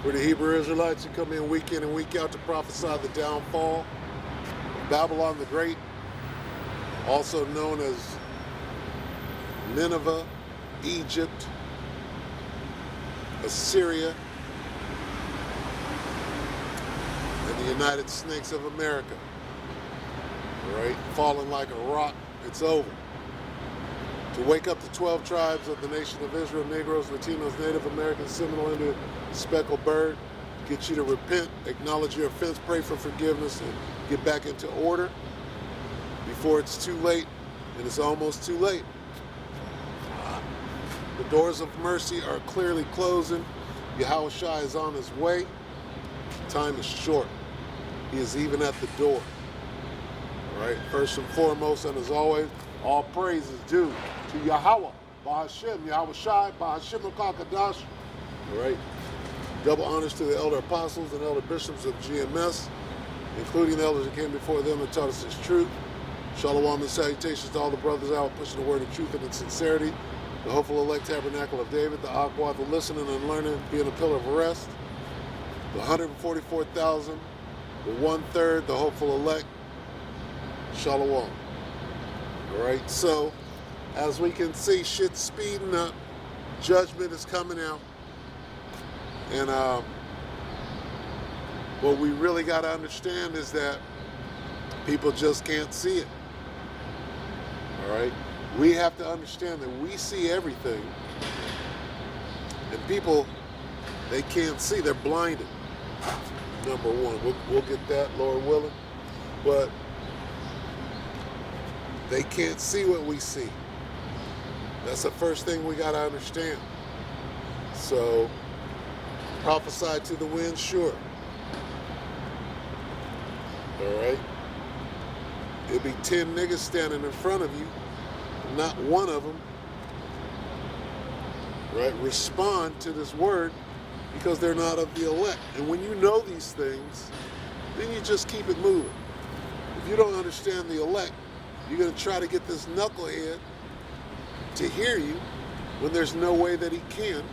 We're the Hebrew Israelites who come in and week out to prophesy the downfall of Babylon the Great, also known as Nineveh, Egypt, Assyria, and the United Snakes of America. All right, falling like a rock, it's over. To wake up the 12 tribes of the nation of Israel, Negroes, Latinos, Native Americans, Seminole Indian, Speckled Bird, get you to repent, acknowledge your offense, pray for forgiveness, and get back into order before it's too late, and it's almost too late. The doors of mercy are clearly closing. Yahushua is on his way. Time is short. He is even at the door. All right, first and foremost, and as always, all praise is due to Yahweh, Bahashem, Yahweh Shai, Bahashem Kadash. All right, double honors to the elder apostles and elder bishops of GMS, including the elders that came before them and taught us this truth. Shalom and salutations to all the brothers out pushing the word of truth and in sincerity. The hopeful elect tabernacle of David, the Aqua, the listening and learning, being a pillar of rest. The 144,000, the 1/3, the hopeful elect. Shalom. All right, so as we can see, shit's speeding up. Judgment is coming out. And what we really got to understand is that people just can't see it. All right? We have to understand that we see everything. And people, they can't see. They're blinded. Number one. We'll get that, Lord willing. But they can't see what we see. That's the first thing we got to understand. So, prophesy to the wind, sure. All right? It'll be 10 niggas standing in front of you. Not one of them, right, respond to this word because they're not of the elect. And when you know these things, then you just keep it moving. If you don't understand the elect, you're going to try to get this knucklehead to hear you when there's no way that he can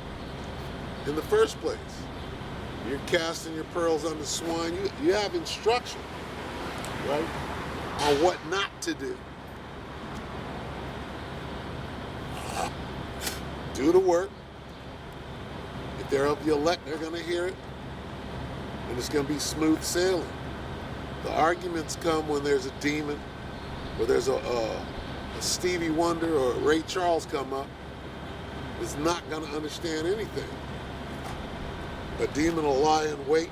in the first place. You're casting your pearls on the swine. You have instruction, right, on what not to do. Do the work. If they're of the elect, they're going to hear it. And it's going to be smooth sailing. The arguments come when there's a demon, or there's a Stevie Wonder or a Ray Charles come up. Is not going to understand anything. A demon will lie in wait.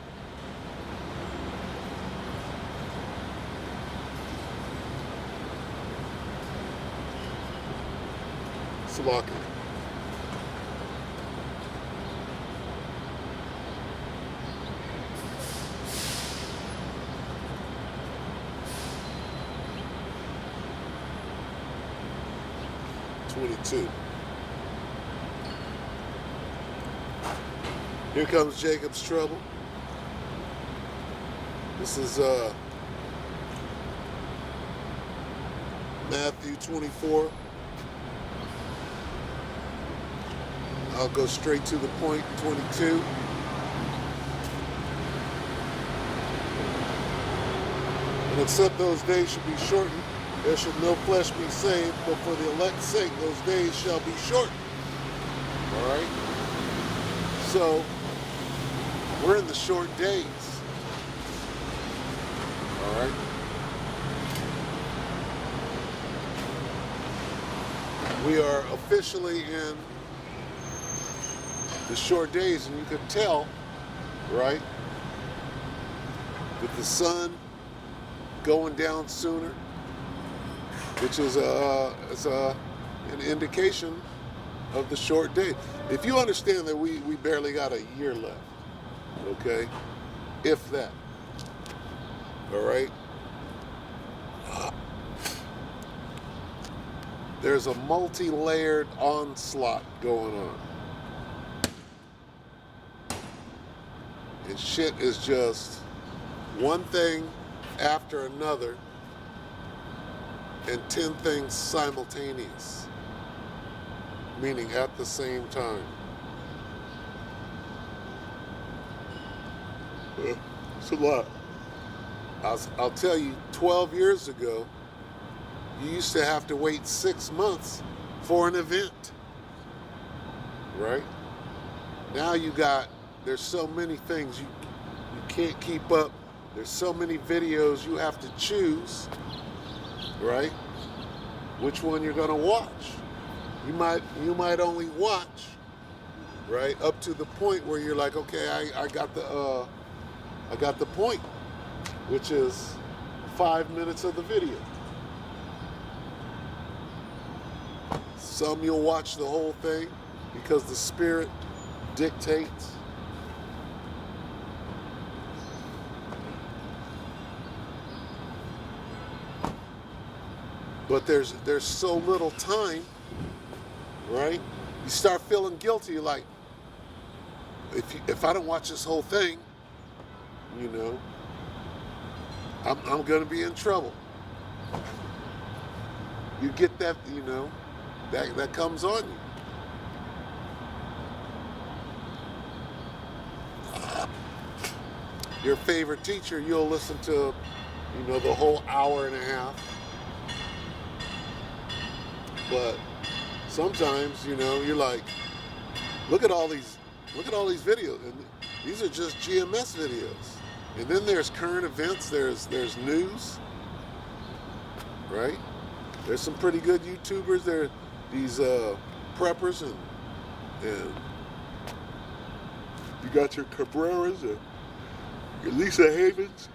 Salaki. Here comes Jacob's trouble. This is Matthew 24. I'll go straight to the point, 22. And except those days should be shortened, there should no flesh be saved, but for the elect's sake, those days shall be shortened. All right? So, we're in the short days. All right? We are officially in the short days, and you could tell, right, with the sun going down sooner, which is an indication of the short day. If you understand that we barely got a year left, okay, if that, all right, there's a multi-layered onslaught going on. And shit is just one thing after another and 10 things simultaneous, meaning at the same time. It's a lot. I'll tell you, 12 years ago, you used to have to wait 6 months for an event, right? Now there's so many things you can't keep up. There's so many videos you have to choose, right? Which one you're gonna watch. You might only watch, right, up to the point where you're like, okay, I got the point, which is 5 minutes of the video. Some you'll watch the whole thing because the spirit dictates. But there's so little time, right? You start feeling guilty. You're like, if I don't watch this whole thing, you know, I'm gonna be in trouble. You get that, you know, that comes on you. Your favorite teacher, you'll listen to, you know, the whole hour and a half. But sometimes, you know, you're like, look at all these videos, and these are just GMS videos. And then there's current events, there's news, right? There's some pretty good YouTubers. There are these preppers, and you got your Cabreras and your Lisa Havens.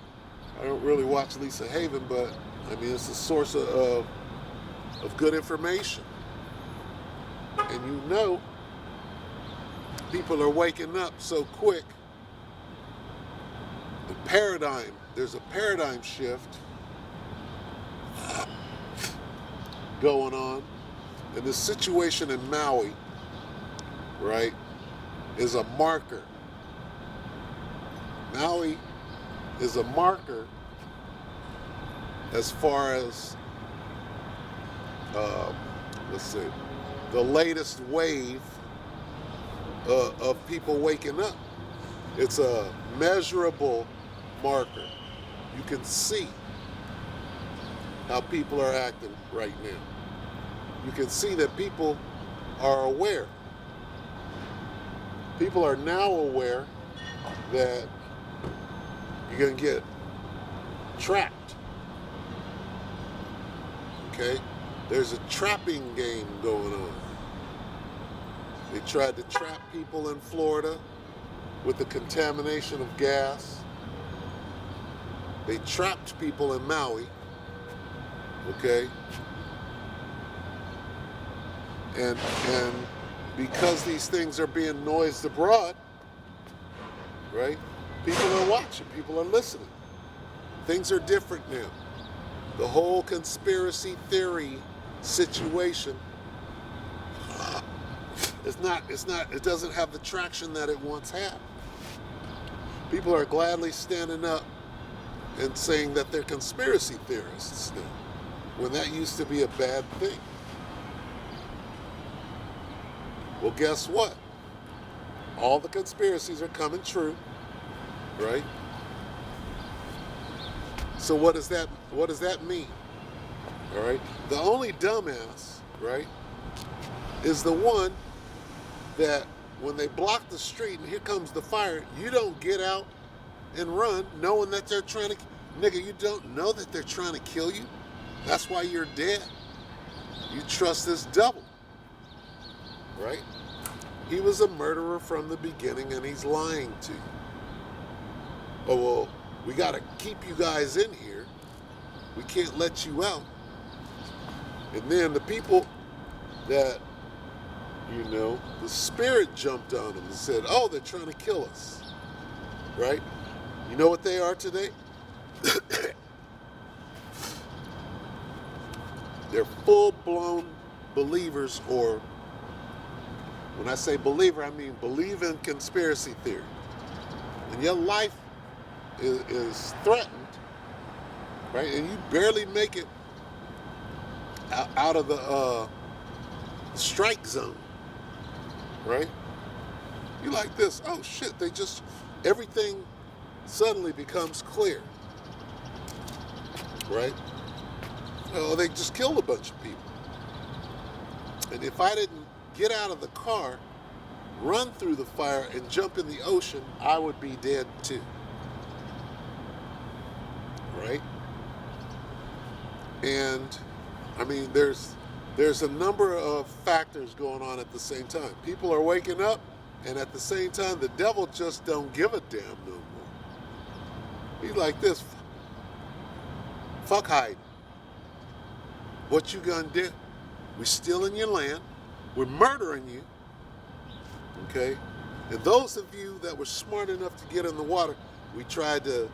I don't really watch Lisa Haven, but I mean, it's a source of good information. And you know, people are waking up so quick. There's a paradigm shift going on. And the situation in Maui, right, is a marker. Maui is a marker as far as, let's see, the latest wave of people waking up. It's a measurable marker. You can see how people are acting right now. You can see that people are aware. People are now aware that you're going to get trapped. Okay? There's a trapping game going on. They tried to trap people in Florida with the contamination of gas. They trapped people in Maui. Okay? And because these things are being noised abroad, right? People are watching, people are listening. Things are different now. The whole conspiracy theory situation, it doesn't have the traction that it once had. People are gladly standing up and saying that they're conspiracy theorists now, when that used to be a bad thing. Well, guess what? All the conspiracies are coming true, right? So what does that mean? All right? The only dumbass, right, is the one that when they block the street and here comes the fire, you don't get out and run knowing that they're trying to, nigga, you don't know that they're trying to kill you. That's why you're dead. You trust this devil, right? He was a murderer from the beginning and he's lying to you. Oh, well, we got to keep you guys in here. We can't let you out. And then the people that, you know, the spirit jumped on them and said, oh, they're trying to kill us, right? You know what they are today? They're full-blown believers, or when I say believer, I mean believe in conspiracy theory. And your life is threatened, right? And you barely make it out of the strike zone, right? You like this, oh shit, everything suddenly becomes clear, right? Oh, they just killed a bunch of people. And if I didn't get out of the car, run through the fire, and jump in the ocean, I would be dead too. Right? And I mean, there's a number of factors going on at the same time. People are waking up, and at the same time, the devil just don't give a damn no more. He's like this: fuck hiding. What you gonna do? We're stealing your land. We're murdering you. Okay? And those of you that were smart enough to get in the water, we tried to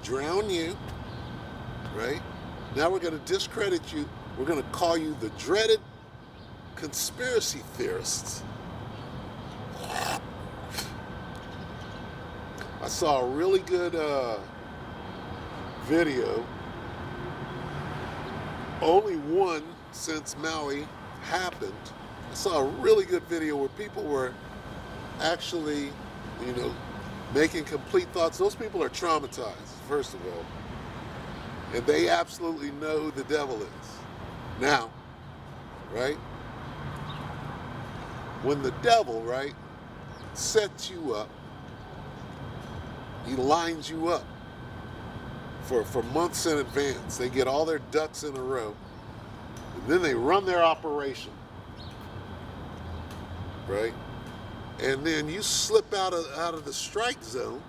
drown you. Right? Now we're going to discredit you. We're going to call you the dreaded conspiracy theorists. I saw a really good video, only one since Maui happened. I saw a really good video where people were actually, making complete thoughts. Those people are traumatized, first of all. And they absolutely know who the devil is. Now, right? When the devil, right, sets you up, he lines you up for months in advance. They get all their ducks in a row, and then they run their operation, right? And then you slip out of the strike zone,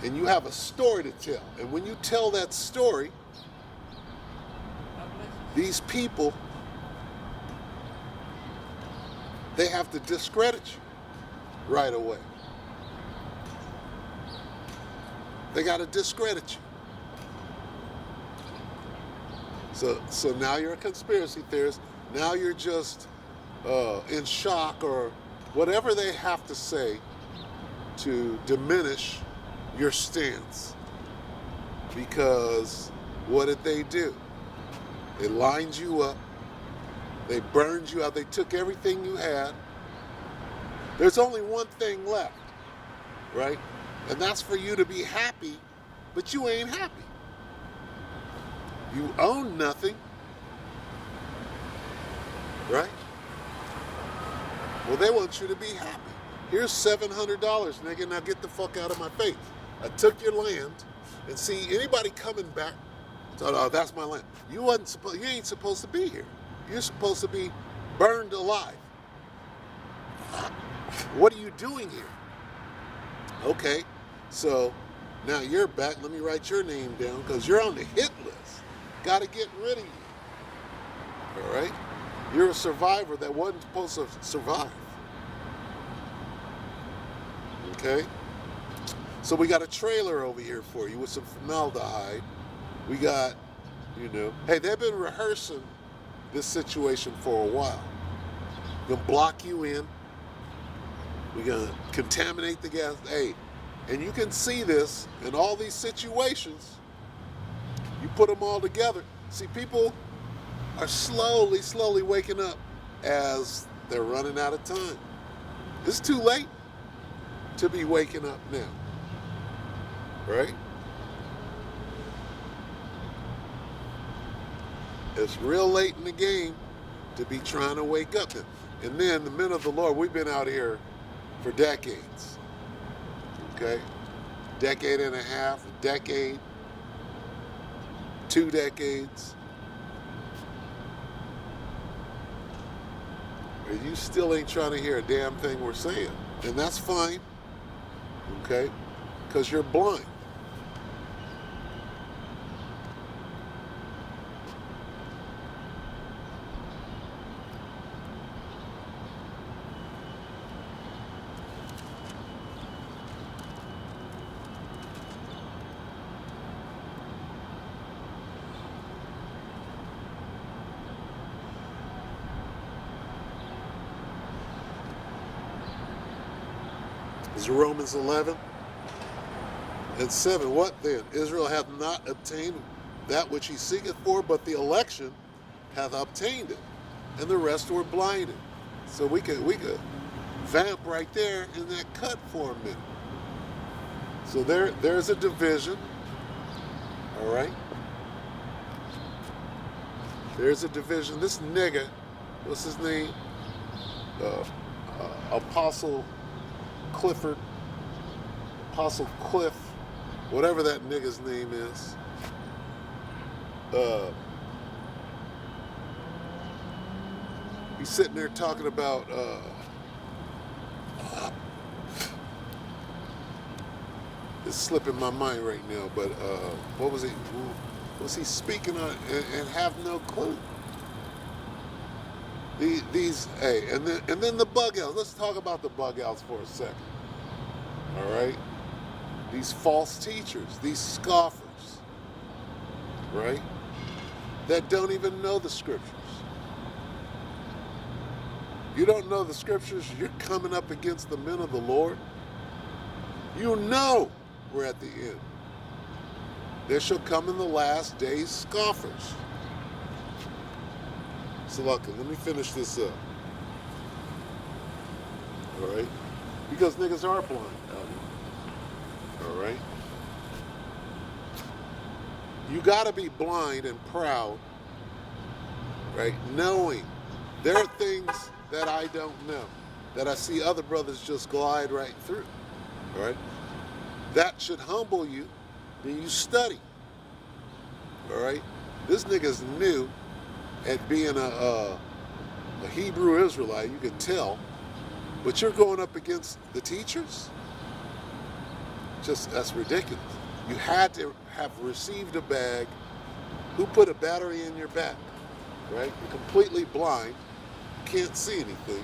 and you have a story to tell. And when you tell that story, these people, they have to discredit you right away. They got to discredit you. So now you're a conspiracy theorist. Now you're just in shock or whatever they have to say to diminish your stance. Because what did they do? They lined you up. They burned you out. They took everything you had. There's only one thing left, right? And that's for you to be happy, but you ain't happy. You own nothing, right? Well, they want you to be happy. Here's $700, nigga. Now get the fuck out of my face. I took your land, and see anybody coming back. Oh, that's my land. You ain't supposed to be here. You're supposed to be burned alive. What are you doing here? Okay, so now you're back. Let me write your name down because you're on the hit list. Got to get rid of you. All right? You're a survivor that wasn't supposed to survive. Okay? So we got a trailer over here for you with some formaldehyde. We got, hey, they've been rehearsing this situation for a while. We're going to block you in. We're going to contaminate the gas. Hey, and you can see this in all these situations. You put them all together. See, people are slowly waking up as they're running out of time. It's too late to be waking up now. Right? It's real late in the game to be trying to wake up. And then the men of the Lord, we've been out here for decades. Okay? Decade and a half, a decade, 2 decades. And you still ain't trying to hear a damn thing we're saying. And that's fine. Okay? Because you're blind. Is Romans 11 and 7. What then? Israel hath not obtained that which he seeketh for, but the election hath obtained it, and the rest were blinded. So we could vamp right there in that cut for a minute. So there's a division. All right. There's a division. This nigga, what's his name? Apostle Clifford, Apostle Cliff, whatever that nigga's name is. He's sitting there talking about it's slipping my mind right now, but what was he? Was he speaking on and have no clue? These hey, and then the bug outs. Let's talk about the bug outs for a second. All right, these false teachers, these scoffers, right? That don't even know the scriptures. You don't know the scriptures. You're coming up against the men of the Lord. You know we're at the end. There shall come in the last days scoffers. Salaka, let me finish this up. All right? Because niggas are blind out here. All right? You got to be blind and proud, right? Knowing there are things that I don't know, that I see other brothers just glide right through. All right? That should humble you. Then you study. All right? This nigga's new at being a Hebrew Israelite, you can tell, but you're going up against the teachers? Just, that's ridiculous. You had to have received a bag. Who put a battery in your back, right? You're completely blind, can't see anything.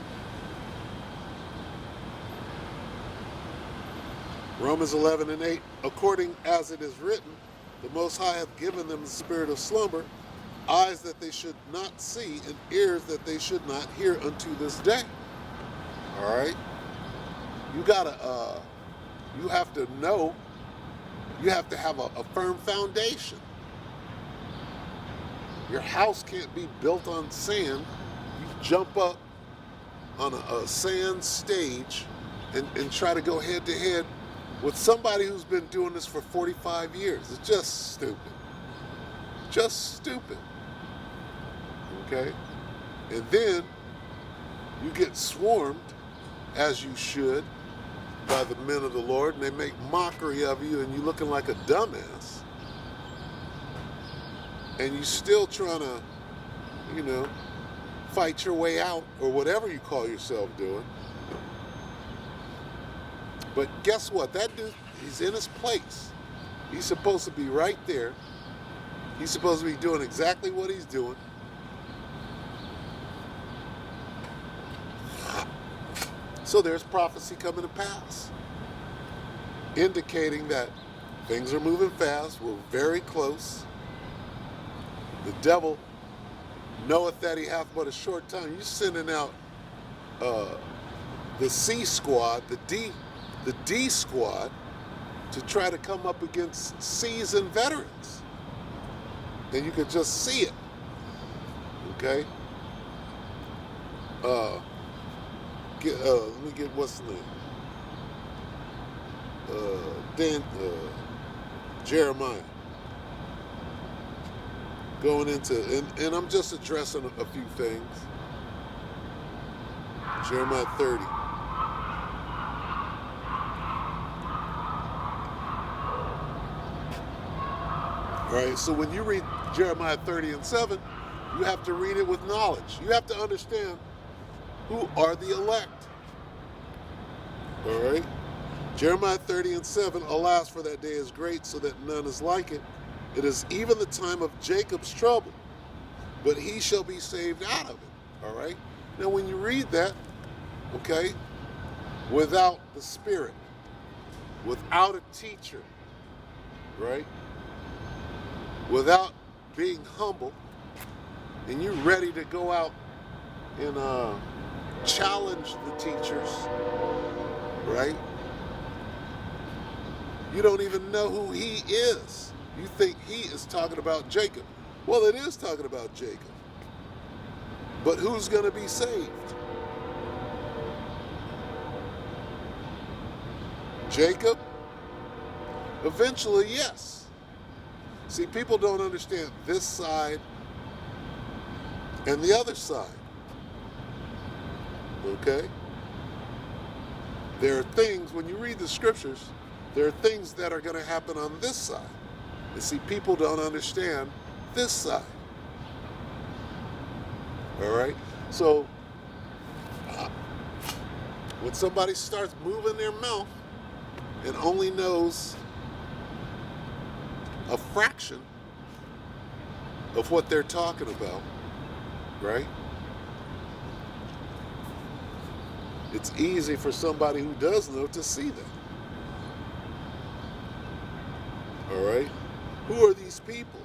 Romans 11:8, according as it is written, the Most High hath given them the spirit of slumber, eyes that they should not see, and ears that they should not hear unto this day. All right? You gotta, you have to know, you have to have a firm foundation. Your house can't be built on sand. You jump up on a sand stage and try to go head to head with somebody who's been doing this for 45 years. It's just stupid. Just stupid. Okay? And then you get swarmed, as you should, by the men of the Lord, and they make mockery of you, and you looking like a dumbass. And you still trying to, you know, fight your way out, or whatever you call yourself doing. But guess what? That dude, he's in his place. He's supposed to be right there. He's supposed to be doing exactly what he's doing. So there's prophecy coming to pass, indicating that things are moving fast. We're very close. The devil knoweth that he hath but a short time. You're sending out the C squad, the D squad, to try to come up against seasoned veterans. And you could just see it. Okay? Let me get what's the name? Jeremiah. Going into, and I'm just addressing a few things. Jeremiah 30. All right, so when you read Jeremiah 30 and 7, you have to read it with knowledge. You have to understand who are the elect. All right? Jeremiah 30 and 7, alas, for that day is great, so that none is like it. It is even the time of Jacob's trouble, but he shall be saved out of it. All right? Now, when you read that, okay, without the Spirit, without a teacher, right? Without being humble, and you're ready to go out and challenge the teachers, right? You don't even know who he is. You think he is talking about Jacob. Well, it is talking about Jacob. But who's going to be saved? Jacob Eventually, yes. See, people don't understand this side and the other side. Okay? There are things, when you read the scriptures, there are things that are going to happen on this side. And see, people don't understand this side. All right? So, when somebody starts moving their mouth and only knows a fraction of what they're talking about, right? It's easy for somebody who does know to see that. All right? Who are these people?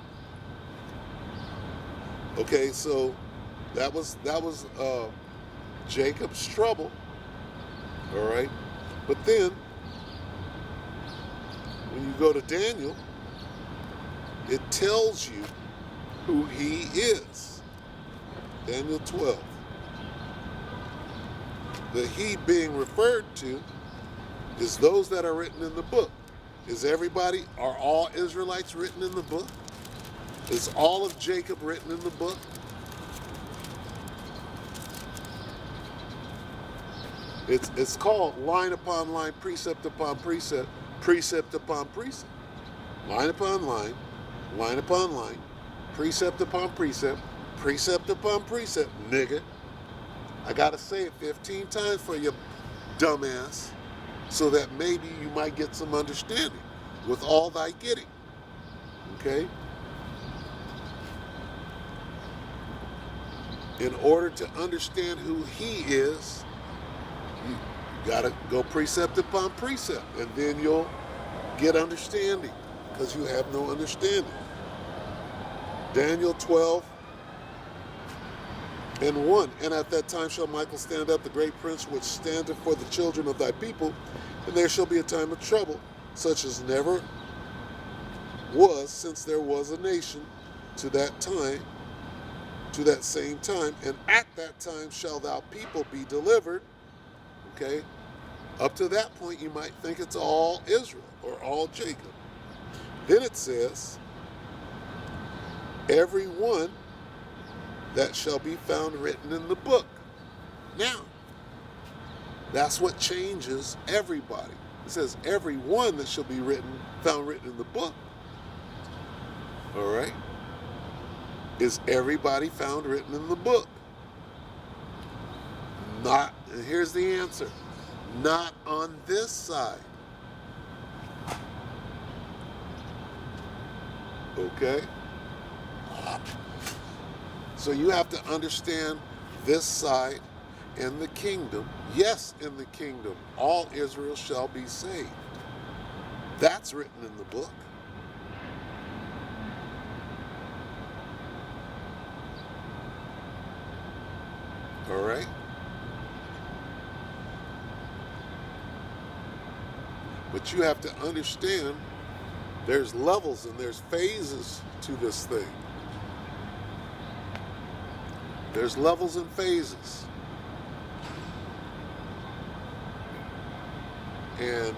Okay, so that was Jacob's trouble. All right? But then when you go to Daniel, it tells you who he is. Daniel 12. The he being referred to is those that are written in the book. Are all Israelites written in the book? Is all of Jacob written in the book? It's called line upon line, precept upon precept, precept upon precept. Line upon line, line upon line, precept upon precept, precept upon precept, nigga. I gotta say it 15 times for you, dumbass, so that maybe you might get some understanding with all thy getting. Okay? In order to understand who he is, you gotta go precept upon precept, and then you'll get understanding, because you have no understanding. Daniel 12 and 1. And at that time shall Michael stand up, the great prince which standeth for the children of thy people, and there shall be a time of trouble, such as never was since there was a nation to that time, to that same time, and at that time shall thou people be delivered. Okay? Up to that point you might think it's all Israel or all Jacob. Then it says, every one that shall be found written in the book. Now, that's what changes everybody. It says every one that shall be found written in the book. All right? Is everybody found written in the book? Not, and here's the answer, not on this side. Okay? So you have to understand this side in the kingdom. Yes, in the kingdom, all Israel shall be saved. That's written in the book. All right? But you have to understand there's levels and there's phases to this thing. There's levels and phases. And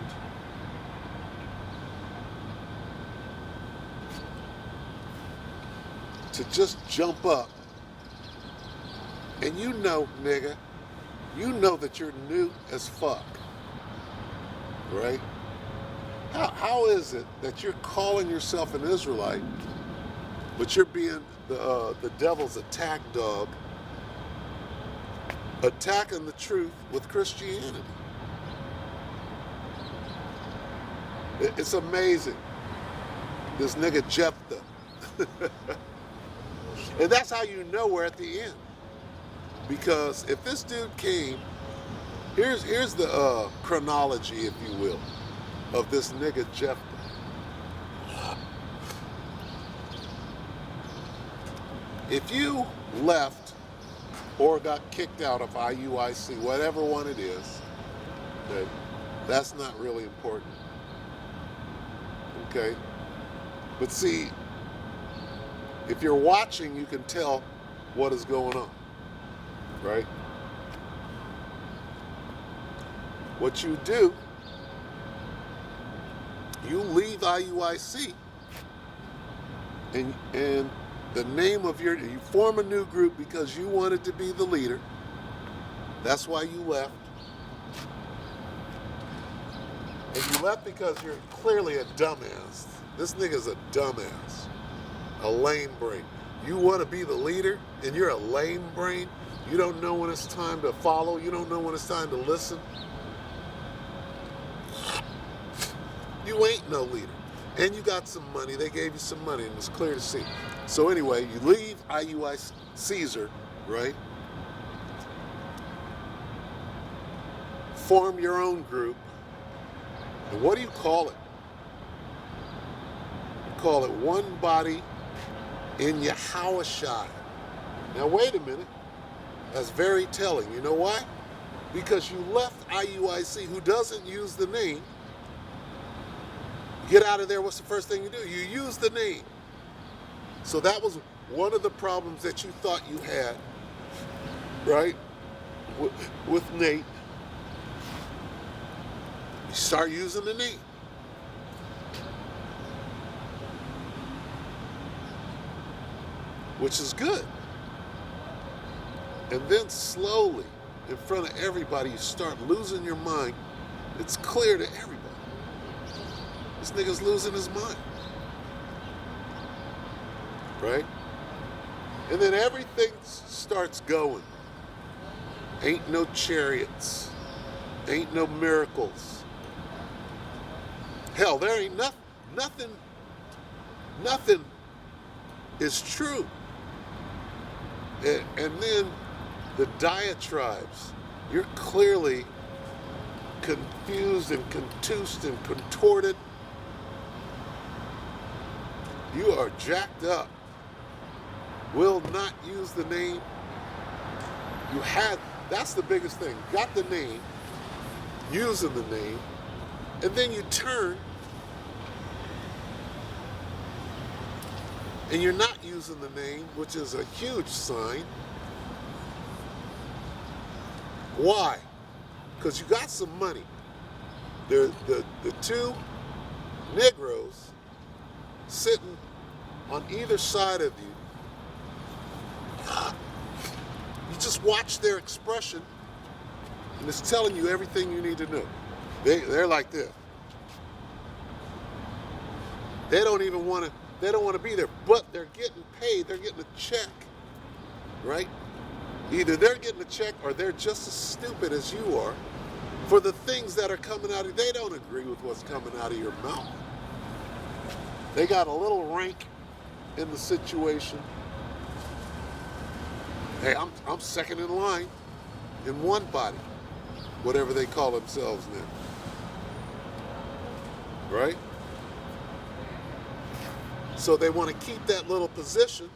to just jump up, and you know, nigga, you know that you're new as fuck, right? How is it that you're calling yourself an Israelite, but you're being the devil's attack dog, attacking the truth with Christianity? It's amazing. This nigga Jephthah. And that's how you know we're at the end. Because if this dude came, here's the chronology, if you will, of this nigga Jephthah. If you left or got kicked out of IUIC, whatever one it is, okay, that's not really important. Okay? But see, if you're watching, you can tell what is going on, right? What you do, You leave IUIC, and the name of you form a new group because you wanted to be the leader. That's why you left. And you left because you're clearly a dumbass. This nigga's a dumbass. A lame brain. You want to be the leader and you're a lame brain? You don't know when it's time to follow. You don't know when it's time to listen. You ain't no leader. And you got some money. They gave you some money and it's clear to see. So anyway, you leave IUI Caesar, right? Form your own group. And what do you call it? You call it One Body in Yahushua. Now wait a minute. That's very telling. You know why? Because you left IUIC, who doesn't use the name. Get out of there, what's the first thing you do? You use the name. So that was one of the problems that you thought you had, right? With Nate. You start using the name. Which is good. And then slowly, in front of everybody, you start losing your mind. It's clear to everybody. This nigga's losing his mind. Right? And then everything starts going. Ain't no chariots. Ain't no miracles. Hell, there ain't nothing is true. And then the diatribes. You're clearly confused and contused and contorted. You are jacked up. Will not use the name. That's the biggest thing. Got the name, using the name, and then you turn and you're not using the name, which is a huge sign. Why? Because you got some money. The two Negroes sitting on either side of you. You just watch their expression, and it's telling you everything you need to know. They're like this. They don't want to be there, but they're getting paid. They're getting a check, right? Either they're getting a check or they're just as stupid as you are for the things that are coming out of you. They don't agree with what's coming out of your mouth. They got a little rank in the situation. Hey, I'm second in line in One Body, whatever they call themselves now. Right? So they want to keep that little position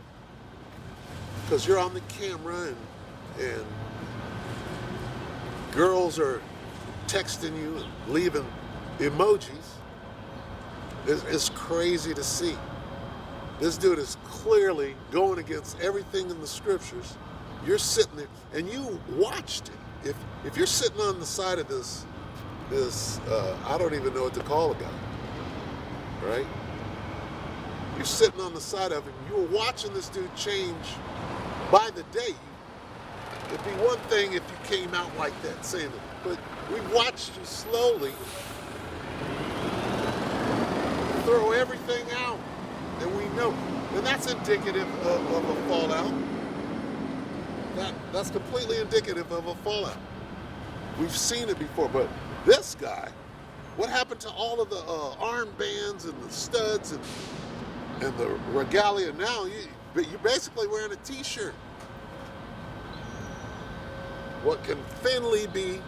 because you're on the camera and girls are texting you and leaving emojis. It's crazy to see. This dude is clearly going against everything in the scriptures. You're sitting there and you watched it. If you're sitting on the side of this I don't even know what to call a guy, right? You're sitting on the side of him. You were watching this dude change by the day. It'd be one thing if you came out like that saying it, but we watched you slowly throw everything out, and we know, and that's indicative of a fallout. That's completely indicative of a fallout. We've seen it before, but this guy, what happened to all of the armbands and the studs and the regalia? Now you're basically wearing a t-shirt. What can thinly be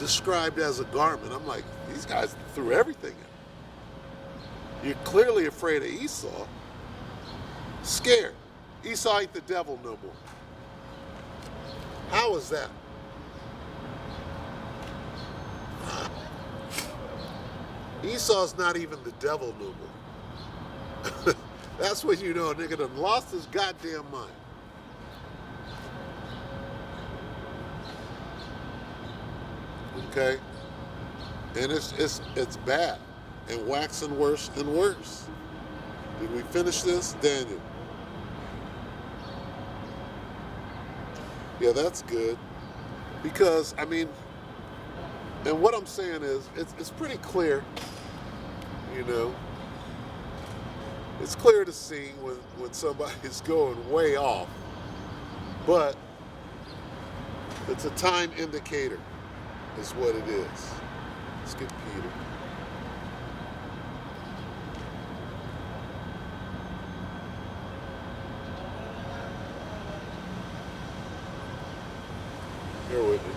described as a garment. I'm like, these guys threw everything in. You're clearly afraid of Esau. Scared. Esau ain't the devil no more. How is that? Esau's not even the devil no more. That's when you know a nigga done lost his goddamn mind. Okay? And it's bad. and waxing worse and worse. Did we finish this, Daniel? Yeah, that's good. Because, I mean, and what I'm saying is, it's pretty clear, you know. It's clear to see when somebody's going way off. But it's a time indicator, is what it is. Let's get Peter. Bear with me.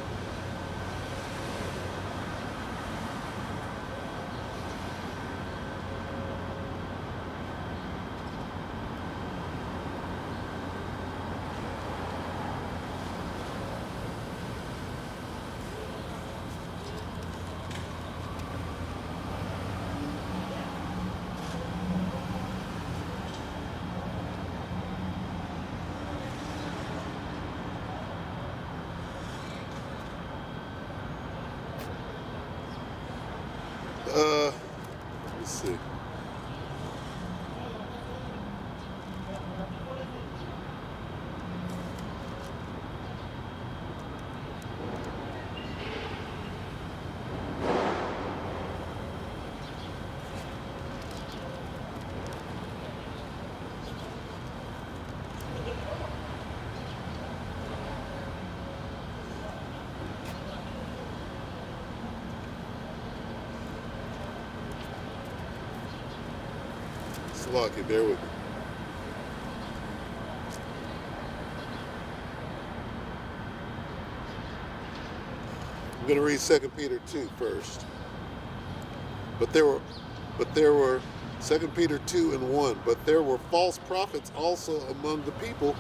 Let's see. Lucky, bear with me. I'm going to read 2 Peter 2 first. But there were 2 Peter 2 and 1. But there were false prophets also among the people,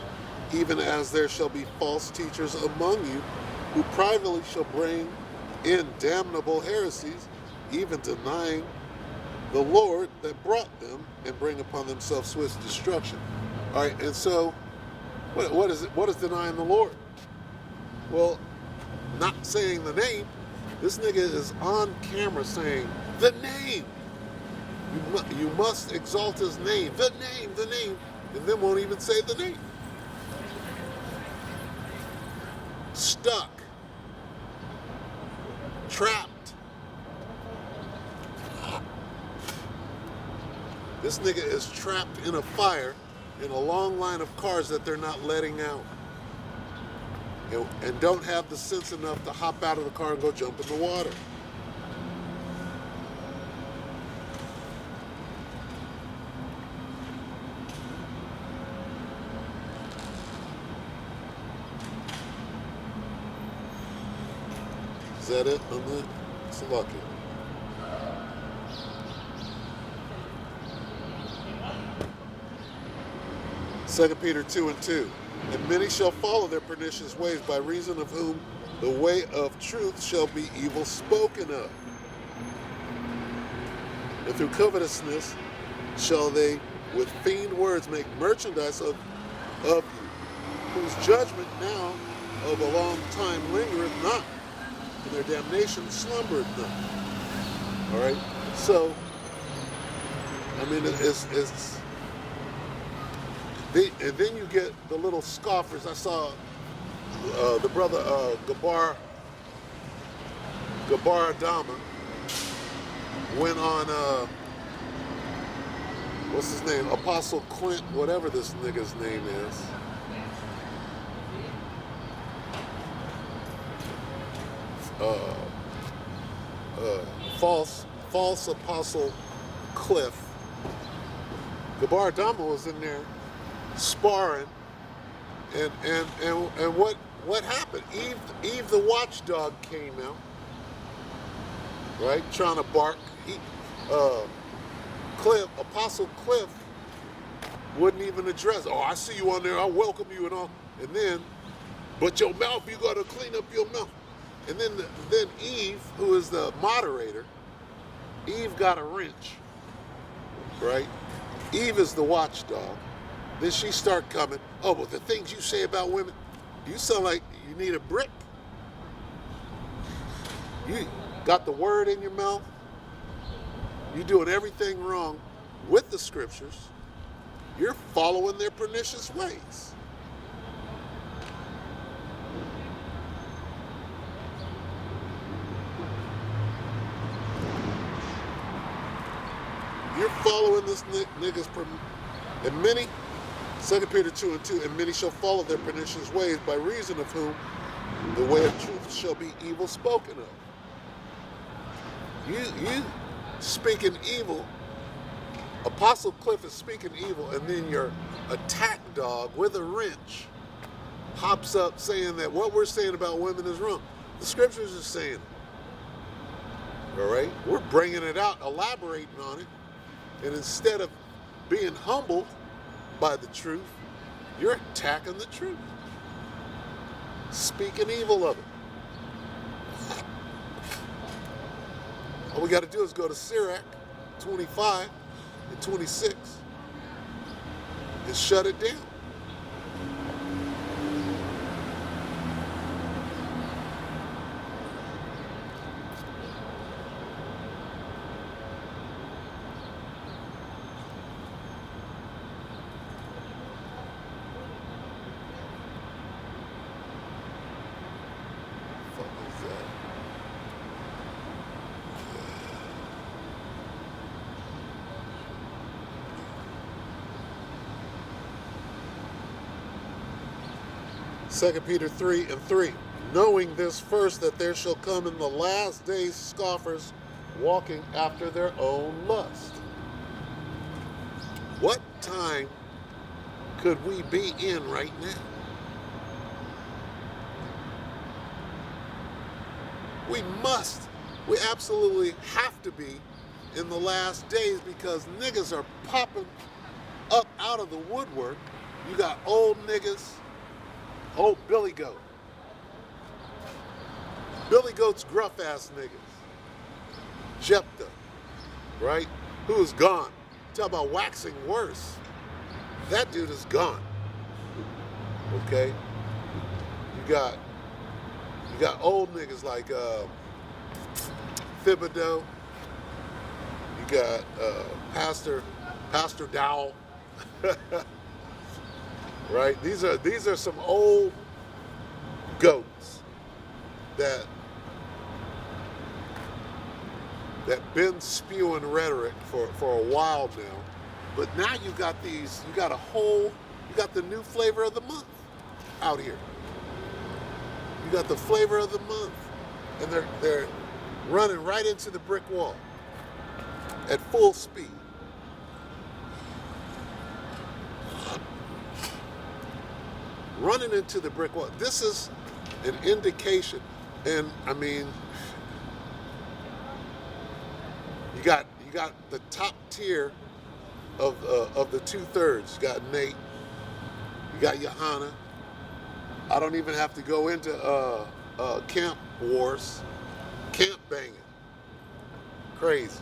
even as there shall be false teachers among you, who privately shall bring in damnable heresies, even denying the Lord that brought them, and bring upon themselves swift destruction. All right, and so what is it? What is denying the Lord? Well, not saying the name. This nigga is on camera saying the name. You must exalt his name, the name, and then won't even say the name. Stuck, trapped. This nigga is trapped in a fire in a long line of cars that they're not letting out. And don't have the sense enough to hop out of the car and go jump in the water. Is that it on that? It's lucky. Second Peter 2 and 2. And many shall follow their pernicious ways, by reason of whom the way of truth shall be evil spoken of. And through covetousness shall they with feigned words make merchandise of you, whose judgment now of a long time lingereth not, and their damnation slumbereth not. All right? So, I mean, it's and then you get the little scoffers. I saw the brother Gabar Adama went on, what's his name? Apostle Clint, whatever this nigga's name is. False Apostle Cliff. Gabar Adama was in there sparring, and what happened? Eve the watchdog came out, right, trying to bark. Apostle Cliff wouldn't even address. Oh, I see you on there. I welcome you and all. And then, but your mouth, you got to clean up your mouth. And then Eve, who is the moderator, Eve got a wrench, right? Eve is the watchdog. Then she start coming. Oh, but the things you say about women, you sound like you need a brick. You got the word in your mouth. You're doing everything wrong with the scriptures. You're following their pernicious ways. You're following this nigga's and many, 2 Peter 2:2, and many shall follow their pernicious ways, by reason of whom the way of truth shall be evil spoken of. You speaking evil, Apostle Cliff is speaking evil, and then your attack dog with a wrench hops up saying that what we're saying about women is wrong. The scriptures are saying it. All right? We're bringing it out, elaborating on it, and instead of being humbled by the truth, you're attacking the truth, speaking evil of it. All we got to do is go to Sirach 25 and 26 and shut it down. What the fuck is that? 2 Peter 3:3, knowing this first, that there shall come in the last days scoffers, walking after their own lust. What time could we be in right now? We absolutely have to be in the last days, because niggas are popping up out of the woodwork. You got old niggas, old Billy Goat. Billy Goat's gruff ass niggas. Jephthah, right? Who is gone. Talk about waxing worse. That dude is gone. Okay? You got old niggas like Thibodeau. You got Pastor Dowell. Right? These are some old goats that been spewing rhetoric for a while now. But now you got the new flavor of the month out here. You got the flavor of the month, and they're running right into the brick wall at full speed. Running into the brick wall. This is an indication, and I mean, you got the top tier of the 2/3. You got Nate, you got Johanna. I don't even have to go into camp wars, camp banging, crazy.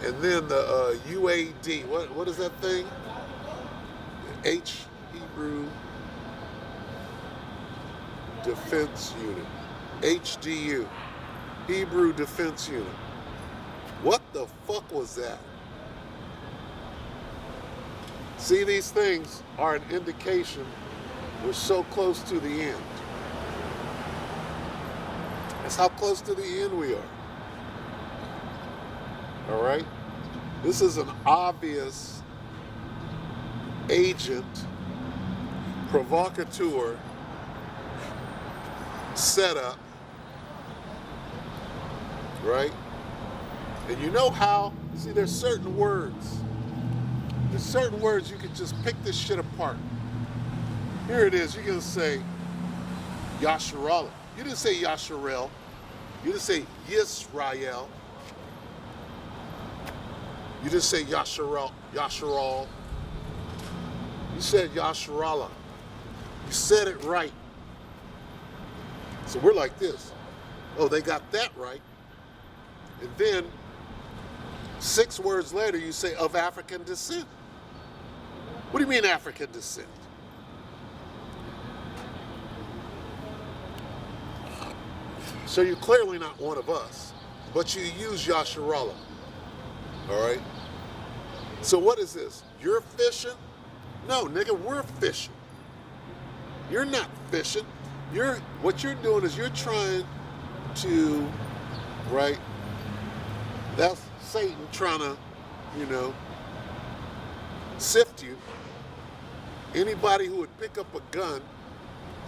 And then the UAD. What is that thing? Hebrew Defense Unit. HDU. Hebrew Defense Unit. What the fuck was that? See, these things are an indication we're so close to the end. That's how close to the end we are. All right? This is an obvious agent, provocateur setup, right? And you know how, see, there's certain words you can just pick this shit apart. Here it is. You're going to say Yasharallah. You didn't say Yasharel. You didn't say Yisrael. You didn't say Yasharal. You said Yasharallah. You said it right. So we're like this. Oh, they got that right. And then 6 words later, you say of African descent. What do you mean African descent? So you're clearly not one of us, but you use Yasharallah. All right? So what is this? You're fishing? No, nigga, we're fishing. You're not fishing. What you're doing is you're trying to, right? That's Satan trying to, sift you. Anybody who would pick up a gun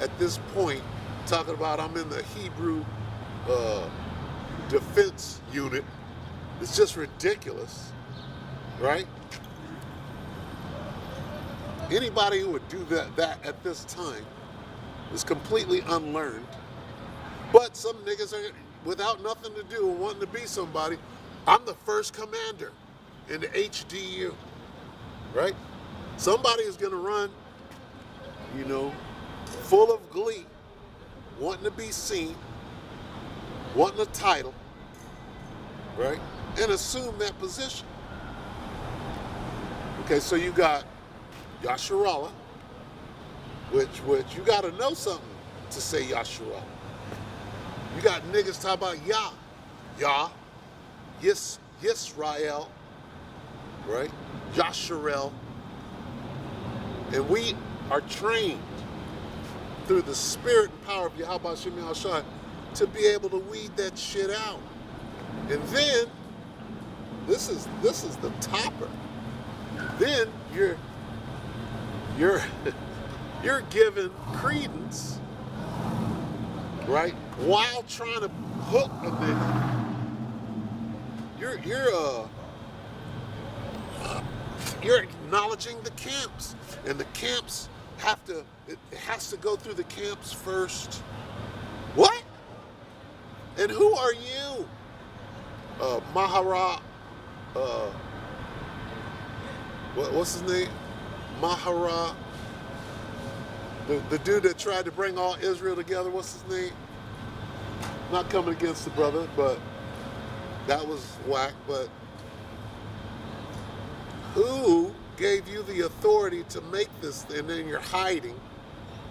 at this point, talking about I'm in the Hebrew defense unit, it's just ridiculous, right? Anybody who would do that at this time is completely unlearned. But some niggas are without nothing to do and wanting to be somebody. I'm the first commander in the HDU, right? Somebody is going to run, full of glee, wanting to be seen, wanting a title, right? And assume that position. Okay, so you got Yasharallah, which you got to know something to say Yasharallah. You got niggas talk about Yah, Yisrael, right? Yasharel. And we are trained through the spirit and power of Yahweh Shem Shai to be able to weed that shit out. And then, this is the topper. Then you're giving credence, right? While trying to hook a nigga. You're acknowledging the camps. And the camps it has to go through the camps first. What? And who are you? Mahara, what's his name? Mahara, the dude that tried to bring all Israel together, what's his name? Not coming against the brother, but that was whack. But who gave you the authority to make this, and then you're hiding?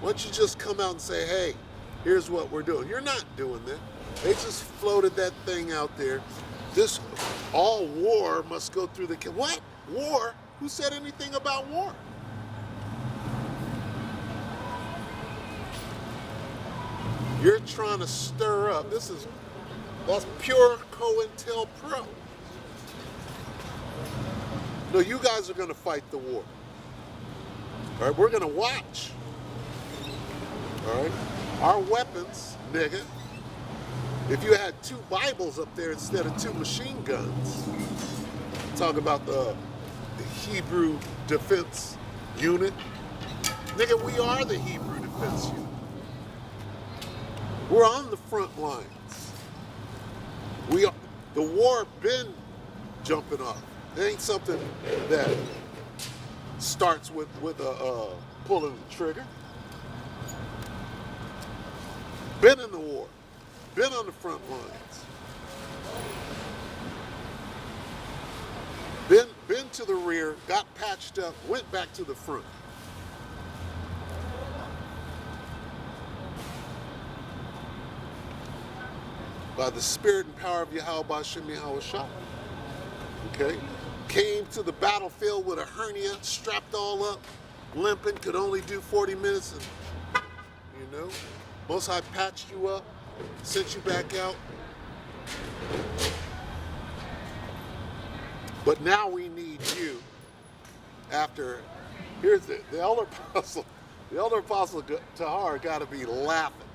Why don't you just come out and say, hey, here's what we're doing? You're not doing that. They just floated that thing out there. This, all war must go through the, what? War? Who said anything about war? You're trying to stir up. That's pure COINTELPRO. No, you guys are going to fight the war. All right, we're going to watch. All right, our weapons, nigga. If you had 2 Bibles up there instead of 2 machine guns, talk about the Hebrew Defense Unit. Nigga, we are the Hebrew Defense Unit. We're on the front lines. The war been jumping off. It ain't something that starts with a pulling the trigger. Been in the war. Been on the front lines. Been to the rear, got patched up, went back to the front. By the spirit and power of Yahweh Shem Yahweh Shai. Okay? Came to the battlefield with a hernia, strapped all up, limping, could only do 40 minutes, and, Most High patched you up, sent you back out. But now we need you after, here's the elder apostle Tahar got to be laughing.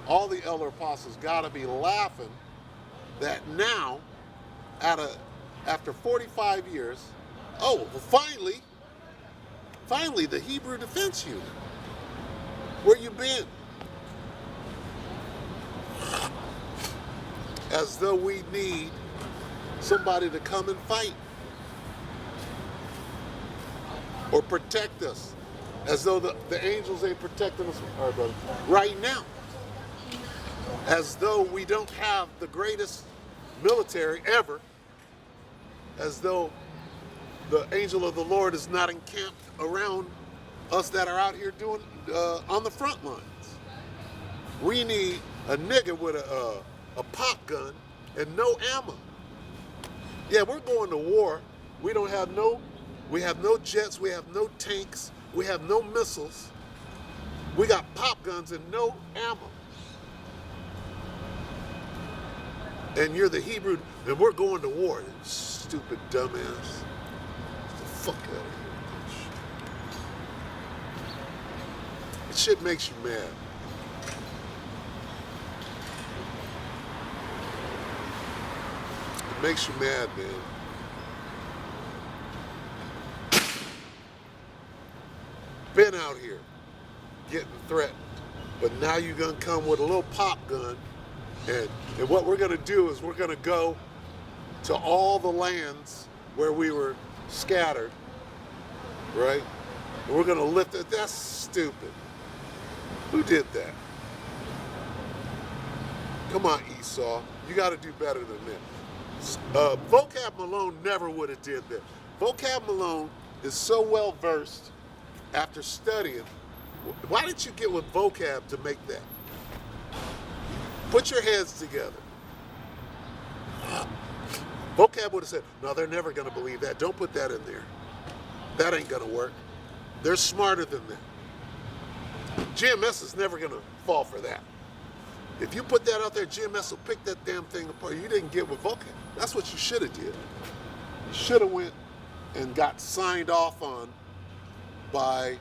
All the elder apostles got to be laughing that now, after 45 years, finally the Hebrew Defense Unit. Where you been? As though we need somebody to come and fight or protect us, as though the angels ain't protecting us, all right, brother, right now, as though we don't have the greatest military ever, as though the angel of the Lord is not encamped around us that are out here doing on the front lines. We need a nigga with a pop gun and no ammo. Yeah, we're going to war. We don't have no, we have no jets, we have no tanks, we have no missiles. We got pop guns and no ammo. And you're the Hebrew, and we're going to war. Stupid dumbass. Get the fuck out of here. That shit makes you mad. It makes you mad, man. Been out here getting threatened, but now you're gonna come with a little pop gun, and what we're gonna do is we're gonna go to all the lands where we were scattered, right? And we're gonna lift it. That's stupid. Who did that? Come on, Esau. You got to do better than that. Vocab Malone never would have did that. Vocab Malone is so well versed after studying. Why didn't you get with Vocab to make that? Put your heads together. Vocab would have said, no, they're never going to believe that. Don't put that in there. That ain't going to work. They're smarter than that. GMS is never going to fall for that. If you put that out there, GMS will pick that damn thing apart. You didn't get with Vocab. That's what you should have did. You should have went and got signed off on by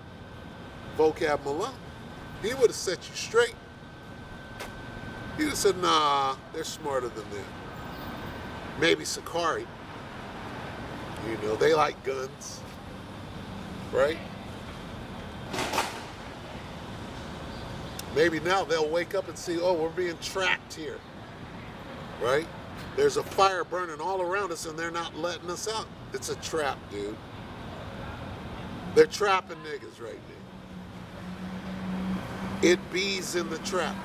Vocab Malone. He would have set you straight. He would have said, nah, they're smarter than that. Maybe Sakari. You know, they like guns, right? Maybe now they'll wake up and see, oh, we're being tracked here, right? There's a fire burning all around us and they're not letting us out. It's a trap, dude. They're trapping niggas right now. It bees in the trap.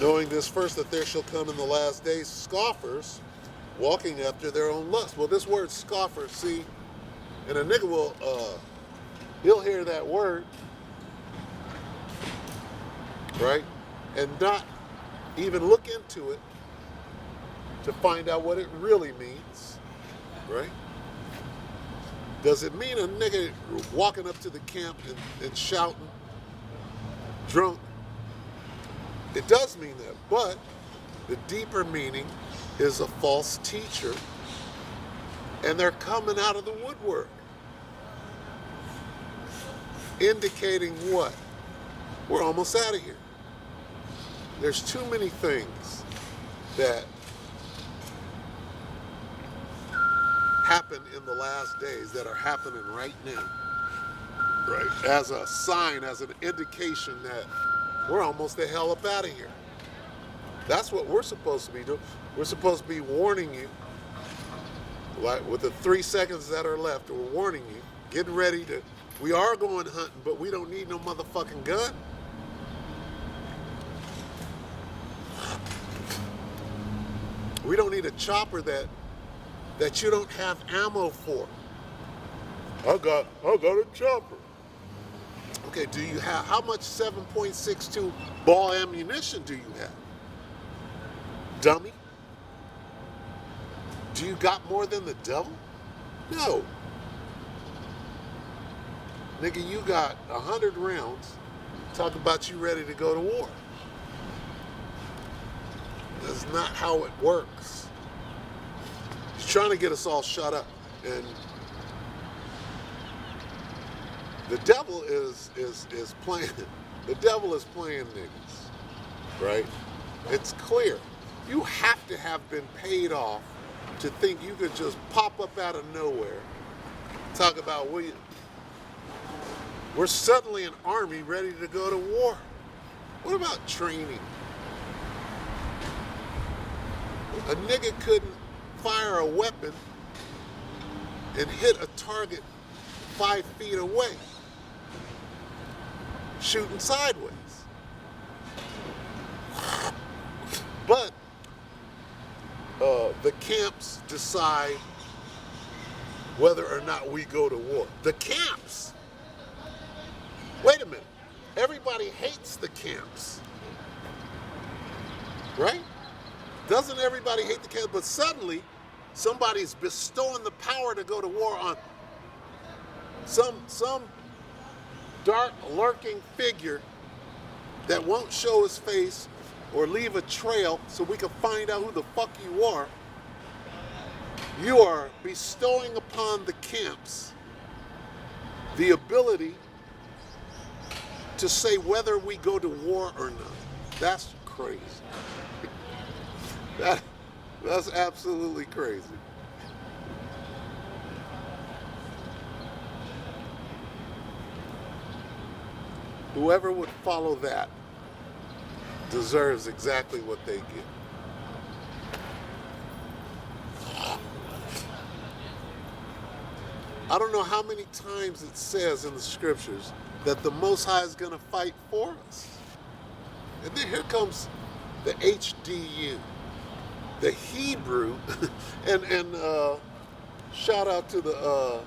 Knowing this first, that there shall come in the last days scoffers, walking after their own lust. Well, this word scoffer, see, and a nigga will, he'll hear that word, right, and not even look into it to find out what it really means, right? Does it mean a nigga walking up to the camp and shouting, drunk? It does mean that, but the deeper meaning is a false teacher, and they're coming out of the woodwork, indicating what? We're almost out of here. There's too many things that happen in the last days that are happening right now, right? As a sign, as an indication that we're almost the hell up out of here. That's what we're supposed to be doing. We're supposed to be warning you, like with the 3 seconds that are left, we're warning you, getting ready to, we are going hunting, but we don't need no motherfucking gun. We don't need a chopper that you don't have ammo for. I got a chopper. Okay, do you have, how much 7.62 ball ammunition do you have? Dummy? Do you got more than the devil? No. Nigga, you got 100 rounds. Talk about you ready to go to war. That's not how it works. He's trying to get us all shut up. And the devil is playing, the devil is playing niggas, right? It's clear. You have to have been paid off to think you could just pop up out of nowhere, talk about, we're suddenly an army ready to go to war. What about training? A nigga couldn't fire a weapon and hit a target 5 feet away, shooting sideways. But the camps decide whether or not we go to war. The camps. Wait a minute. Everybody hates the camps. Right? Doesn't everybody hate the camps? But suddenly, somebody's bestowing the power to go to war on some dark, lurking figure that won't show his face or leave a trail so we can find out who the fuck you are. You are bestowing upon the camps the ability to say whether we go to war or not. That's crazy. That's absolutely crazy. Whoever would follow that deserves exactly what they get. I don't know how many times it says in the scriptures that the Most High is going to fight for us. And then here comes the HDU, the Hebrew, and shout out to the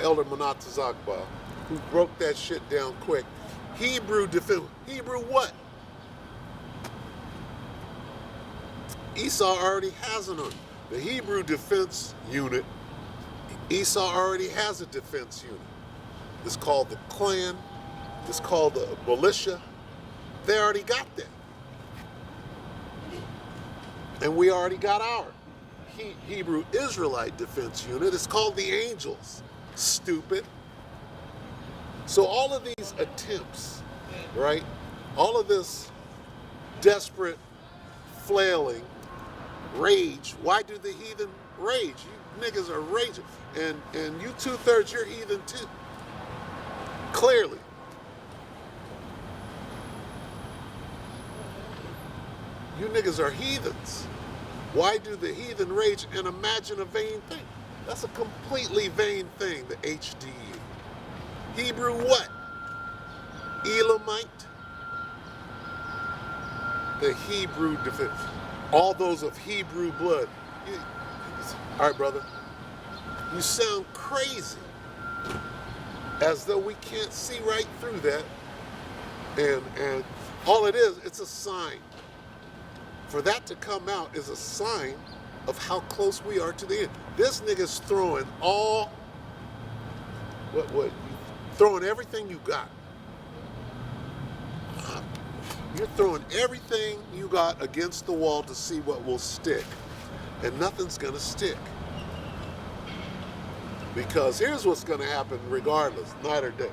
Elder Manatas Akbar, who broke that shit down quick. Hebrew defense. Hebrew what? Esau already has an army. The Hebrew defense unit, Esau already has a defense unit. It's called the clan. It's called the militia. They already got that. And we already got our Hebrew Israelite defense unit. It's called the Angels. Stupid. So all of these attempts, right? All of this desperate flailing, rage. Why do the heathen rage? You niggas are raging. And you 2/3, you're heathen too. Clearly. You niggas are heathens. Why do the heathen rage and imagine a vain thing? That's a completely vain thing, the HDU. Hebrew what? Elamite. The Hebrew defense. All those of Hebrew blood. All right, brother. You sound crazy. As though we can't see right through that. And all it is, it's a sign. For that to come out is a sign of how close we are to the end. This nigga's throwing all, throwing everything you got. You're throwing everything you got against the wall to see what will stick. And nothing's gonna stick. Because here's what's gonna happen regardless, night or day.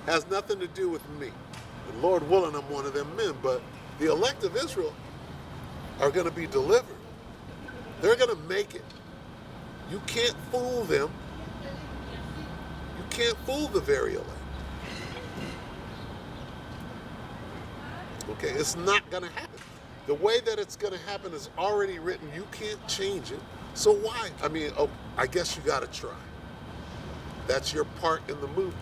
Has nothing to do with me. And Lord willing, I'm one of them men, but the elect of Israel are gonna be delivered. They're gonna make it. You can't fool them. You can't fool the very elect. Okay, it's not gonna happen. The way that it's gonna happen is already written. You can't change it. So why? I mean, I guess you gotta try. That's your part in the movie.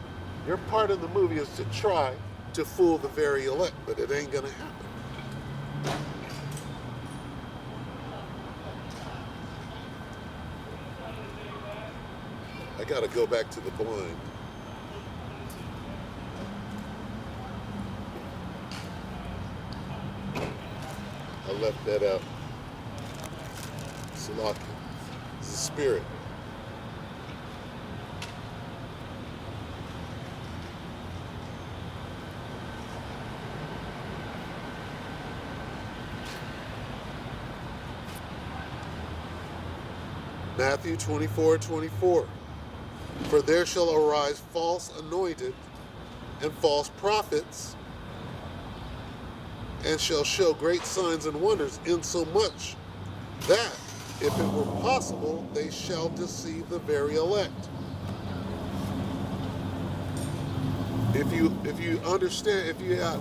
Your part in the movie is to try to fool the very elect, but it ain't gonna happen. I gotta go back to the blind. I left that out. Salaki. It's a spirit. Matthew 24:24. For there shall arise false anointed and false prophets, and shall show great signs and wonders, insomuch that, if it were possible, they shall deceive the very elect. If you understand, if you have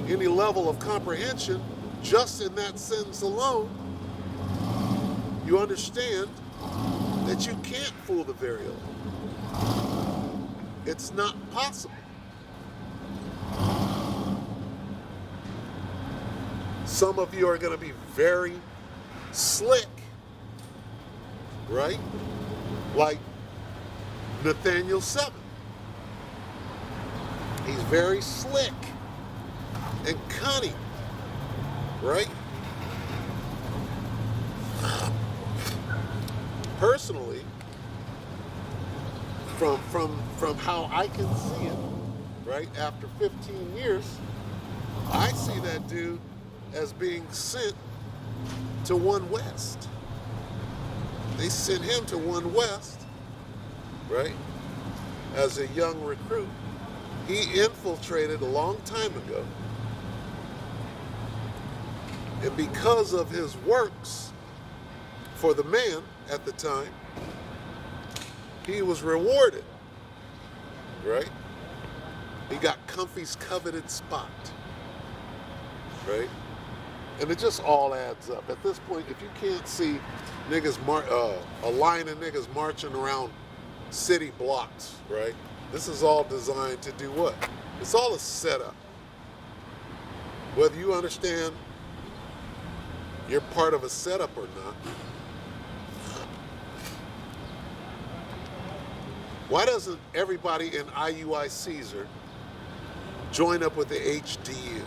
any level of comprehension, just in that sentence alone, you understand that you can't fool the very elect. It's not possible. Some of you are going to be very slick, right? Like Nathaniel 7. He's very slick and cunning, right? Personally, from how I can see it, right, after 15 years, I see that dude as being sent to One West. They sent him to One West, right, as a young recruit. He infiltrated a long time ago. And because of his works for the man at the time, he was rewarded, right? He got Comfy's coveted spot, right? And it just all adds up. At this point, if you can't see niggas, a line of niggas marching around city blocks, right? This is all designed to do what? It's all a setup. Whether you understand you're part of a setup or not. Why doesn't everybody in IUI Caesar join up with the HDU?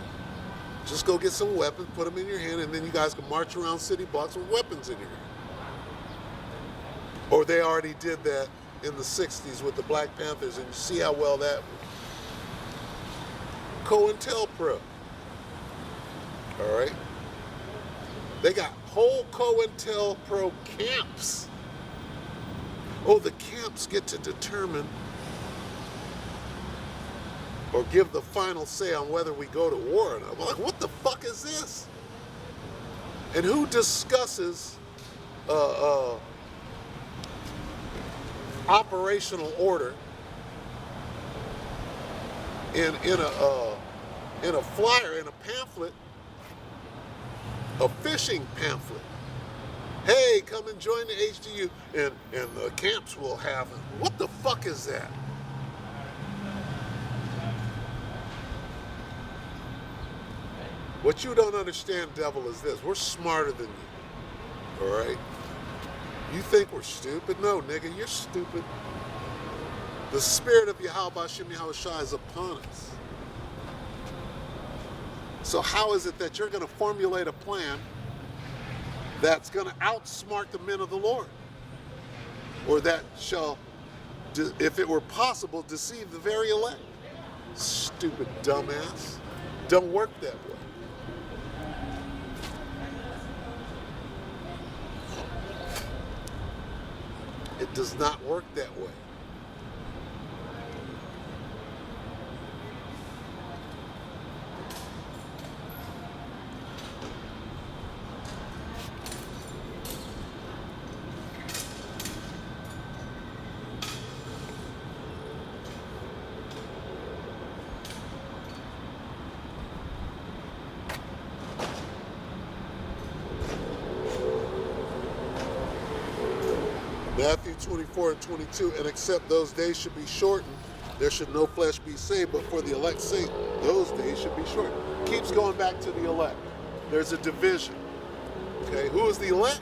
Just go get some weapons, put them in your hand, and then you guys can march around city blocks with weapons in your hand. Or they already did that in the 60s with the Black Panthers, and you see how well that went. COINTELPRO. All right? They got whole COINTELPRO camps. Oh, the camps get to determine or give the final say on whether we go to war or not. I'm like, what the fuck is this? And who discusses operational order in a flyer, in a pamphlet, a fishing pamphlet? Hey, come and join the HDU, and the camps will have it. What the fuck is that? What you don't understand, devil, is this. We're smarter than you, all right? You think we're stupid? No, nigga, you're stupid. The spirit of Yahweh Hashem Yahushua is upon us. So how is it that you're going to formulate a plan that's going to outsmart the men of the Lord? Or that shall, if it were possible, deceive the very elect? Stupid dumbass. Don't work that way. It does not work that way. Matthew 24 and 22, and except those days should be shortened, there should no flesh be saved, but for the elect's sake, those days should be shortened. Keeps going back to the elect. There's a division. Okay, who is the elect?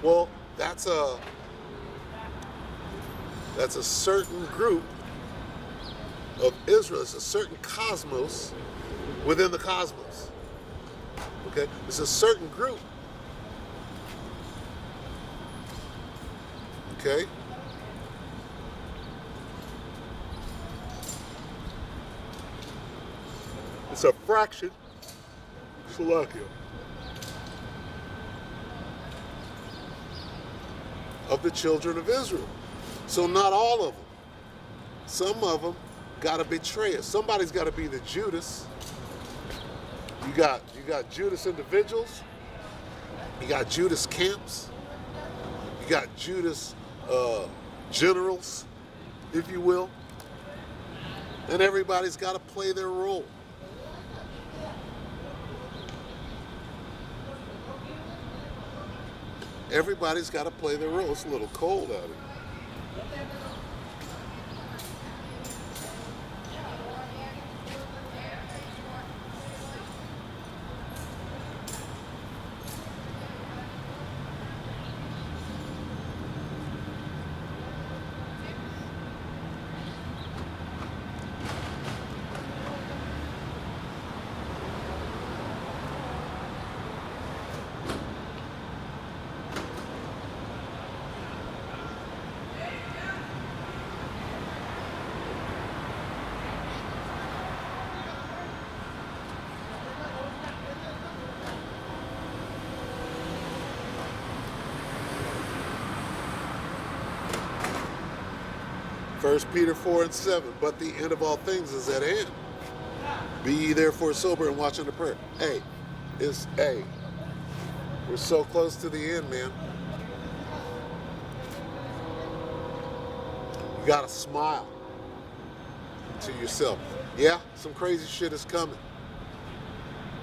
Well, that's a certain group of Israel. It's a certain cosmos within the cosmos. Okay, it's a certain group. Okay? It's a fraction, Salakia, of the children of Israel. So not all of them. Some of them got to betray us. Somebody's got to be the Judas. You got Judas individuals. You got Judas camps. You got Judas generals, if you will, and everybody's got to play their role. Everybody's got to play their role. It's a little cold out here. 1 Peter 4:7. But the end of all things is at hand. Be ye therefore sober and watch unto prayer. Hey, we're so close to the end, man. You gotta smile to yourself. Yeah, some crazy shit is coming.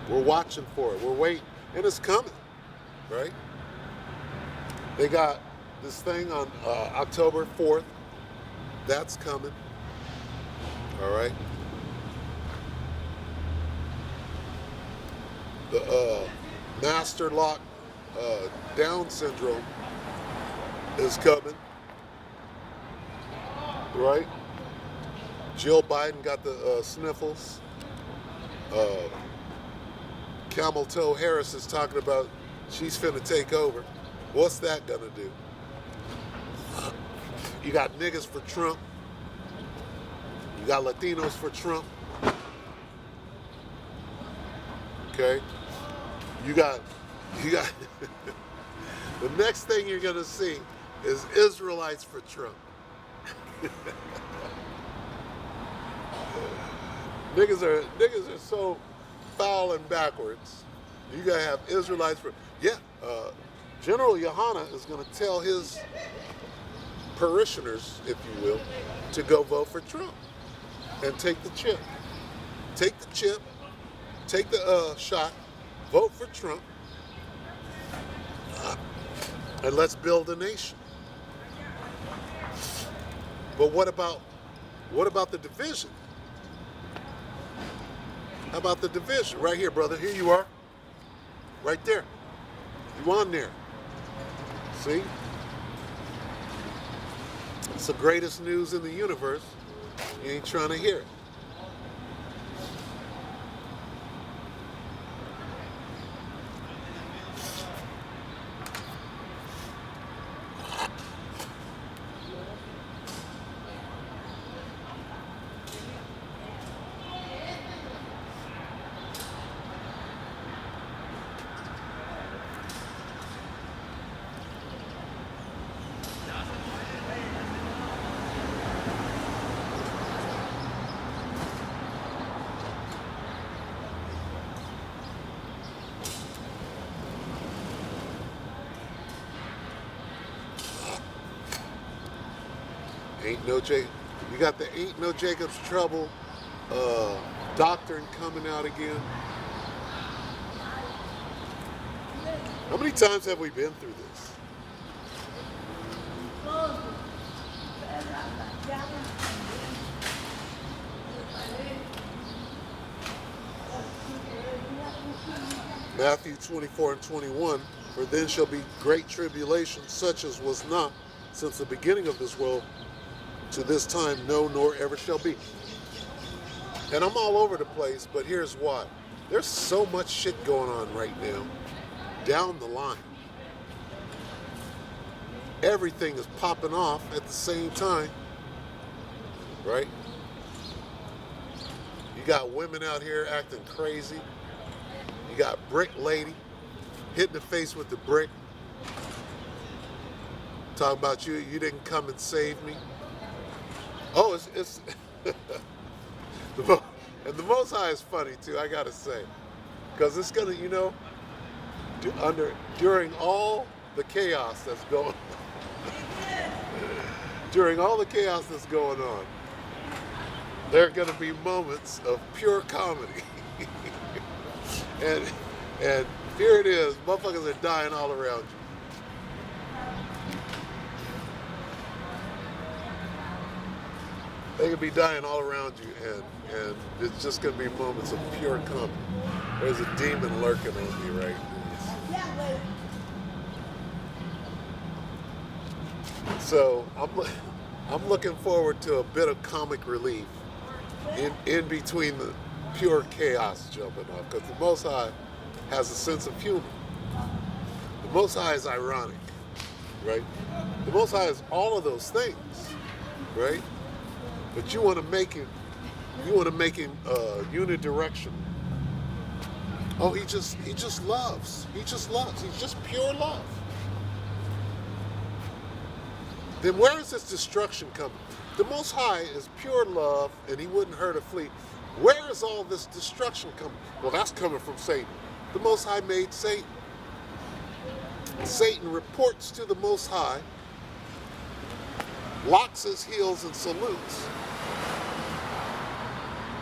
We're watching for it. We're waiting. And it's coming, right? They got this thing on October 4th. That's coming. All right. The master lock Down syndrome is coming. Right? Jill Biden got the sniffles. Camel Toe Harris is talking about she's finna take over. What's that gonna do? You got niggas for Trump. You got Latinos for Trump. Okay? You got the next thing you're gonna see is Israelites for Trump. Niggas are so foul and backwards. You gotta have Israelites for General Yohana is gonna tell his parishioners, if you will, to go vote for Trump and take the chip. Take the chip, take the shot, vote for Trump, and let's build a nation. But what about the division? How about the division? Right here, brother. Here you are. Right there. You on there. See? It's the greatest news in the universe. You ain't trying to hear it. You got the Ain't No Jacob's Trouble doctrine coming out again. How many times have we been through this? Matthew 24:21, for then shall be great tribulation, such as was not since the beginning of this world to this time, no, nor ever shall be. And I'm all over the place, but here's why. There's so much shit going on right now, down the line. Everything is popping off at the same time, right? You got women out here acting crazy. You got brick lady hitting the face with the brick. Talking about you didn't come and save me. Oh, it's and the Most High is funny too, I gotta say, because it's gonna, during all the chaos that's going, there are gonna be moments of pure comedy, and here it is, motherfuckers are dying all around you. They could be dying all around you, and it's just going to be moments of pure comedy. There's a demon lurking on me right now. So I'm looking forward to a bit of comic relief in between the pure chaos jumping off, because the Most High has a sense of humor. The Most High is ironic, right? The Most High is all of those things, right? But you want to make him unidirectional. Oh, he just loves. He's just pure love. then where is this destruction coming? The Most High is pure love, and he wouldn't hurt a flea. Where is all this destruction coming? Well, that's coming from Satan. The Most High made Satan. Satan reports to the Most High, locks his heels and salutes,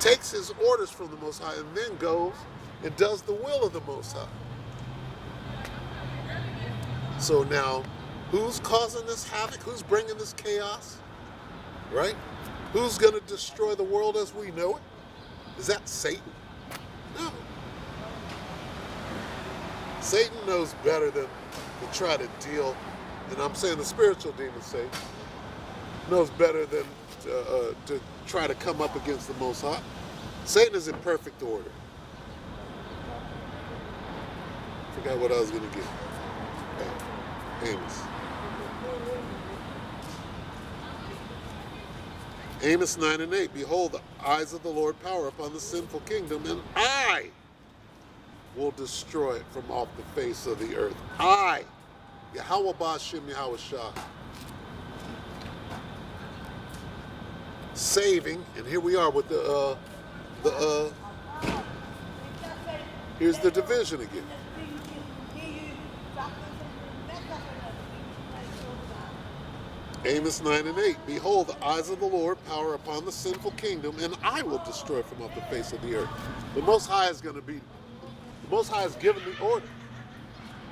takes his orders from the Most High, and then goes and does the will of the Most High. So now, who's causing this havoc? Who's bringing this chaos? Right? Who's going to destroy the world as we know it? Is that Satan? No. Satan knows better than to try to deal, and I'm saying the spiritual demon Satan knows better than to try to come up against the Most High. Satan is in perfect order. Forgot what I was going to get. Amos 9:8. Behold, the eyes of the Lord power upon the sinful kingdom, and I will destroy it from off the face of the earth. I, Yahweh Ba'ashem Yahweh Shah. Saving, and here we are with here's the division again. Amos 9:8. Behold, the eyes of the Lord power upon the sinful kingdom, and I will destroy from off the face of the earth. The Most High is going to be, the Most High is giving the order.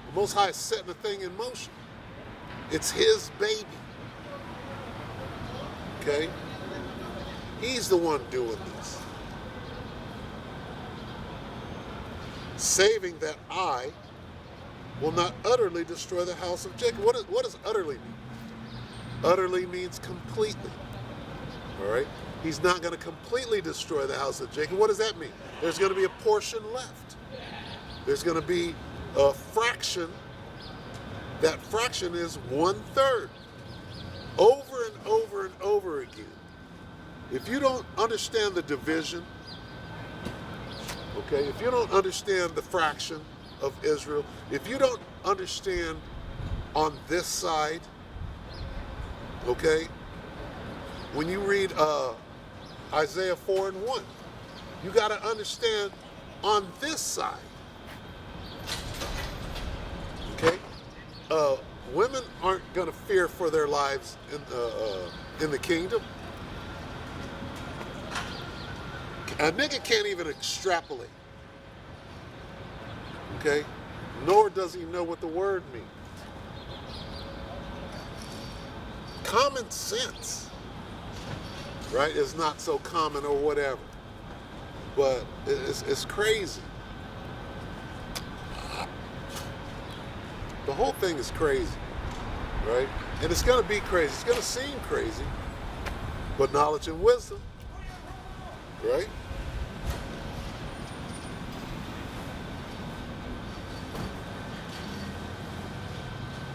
The Most High is setting the thing in motion. It's his baby. Okay? He's the one doing this. Saving that I will not utterly destroy the house of Jacob. What does utterly mean? Utterly means completely. All right? He's not going to completely destroy the house of Jacob. What does that mean? There's going to be a portion left. There's going to be a fraction. That fraction is 1/3. Over and over and over again. If you don't understand the division, okay, if you don't understand the fraction of Israel, if you don't understand on this side, okay, when you read Isaiah 4:1, you got to understand on this side, okay, women aren't going to fear for their lives in the kingdom. A nigga can't even extrapolate, okay, nor does he know what the word means. Common sense, right, is not so common or whatever, but it's crazy. The whole thing is crazy, right? And it's going to be crazy. It's going to seem crazy, but knowledge and wisdom, right?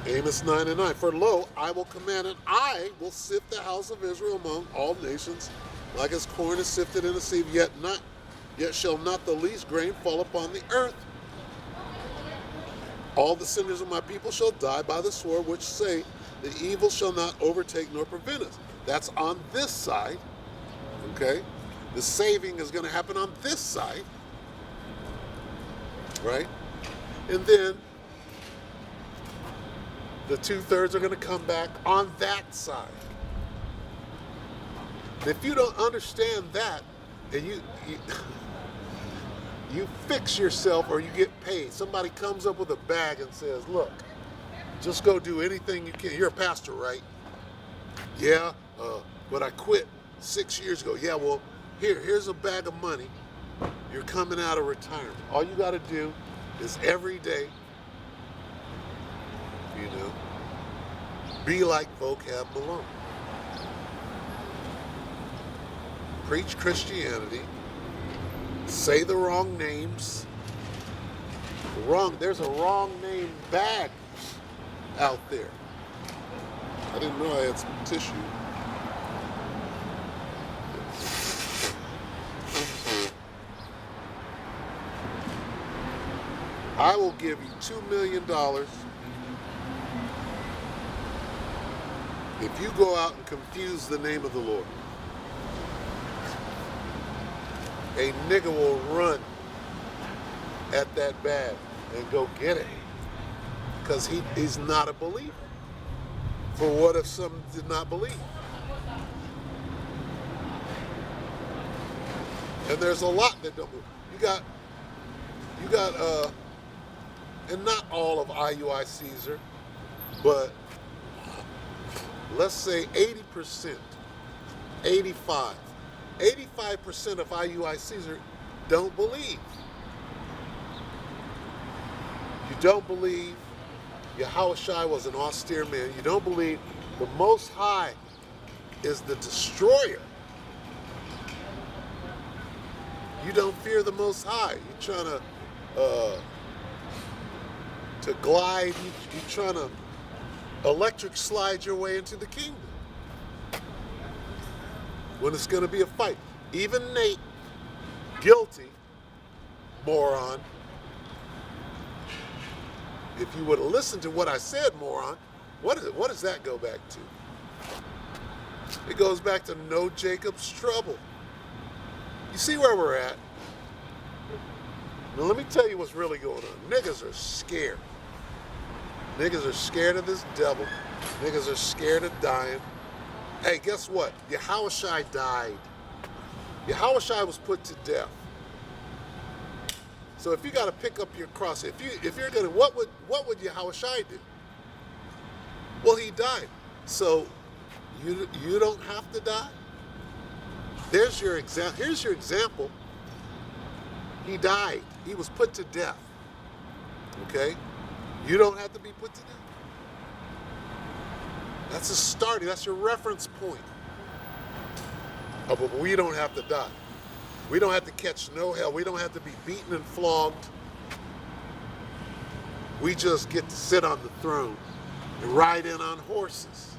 Amos 9:9. For lo, I will command and I will sift the house of Israel among all nations, like as corn is sifted in a sieve, yet shall not the least grain fall upon the earth. All the sinners of my people shall die by the sword, which say, the evil shall not overtake nor prevent us. That's on this side, okay? The saving is going to happen on this side, right? And then the 2/3 are going to come back on that side. And if you don't understand that, and you fix yourself or you get paid, somebody comes up with a bag and says, look, just go do anything you can. You're a pastor, right? Yeah, but I quit 6 years ago. Yeah, well, here's a bag of money. You're coming out of retirement. All you got to do is every day, you know, be like Vocab Malone. Preach Christianity. Say the wrong names. There's a wrong name bag out there. I didn't know I had some tissue. I will give you $2 million If you go out and confuse the name of the Lord, a nigga will run at that bag and go get it, because he's not a believer. For what if some did not believe? And there's a lot that don't believe. You got and not all of IUI Caesar, but let's say 80%, 85% of IUI Caesar don't believe. You don't believe Yahushua was an austere man. You don't believe the Most High is the destroyer. You don't fear the Most High. You're trying to glide. You're trying to electric slide your way into the kingdom. When it's going to be a fight. Even Nate, guilty, moron. If you would have listened to what I said, moron, what does that go back to? It goes back to know Jacob's trouble. You see where we're at? Now let me tell you what's really going on. Niggas are scared. Niggas are scared of this devil. Niggas are scared of dying. Hey, guess what? Yahushua died. Yahushua was put to death. So if you got to pick up your cross, if you're gonna, what would Yahushua do? Well, he died. So you don't have to die. There's your example. Here's your example. He died. He was put to death. Okay? You don't have to be put to death. That's a starting. That's your reference point. Oh, but we don't have to die. We don't have to catch no hell. We don't have to be beaten and flogged. We just get to sit on the throne and ride in on horses.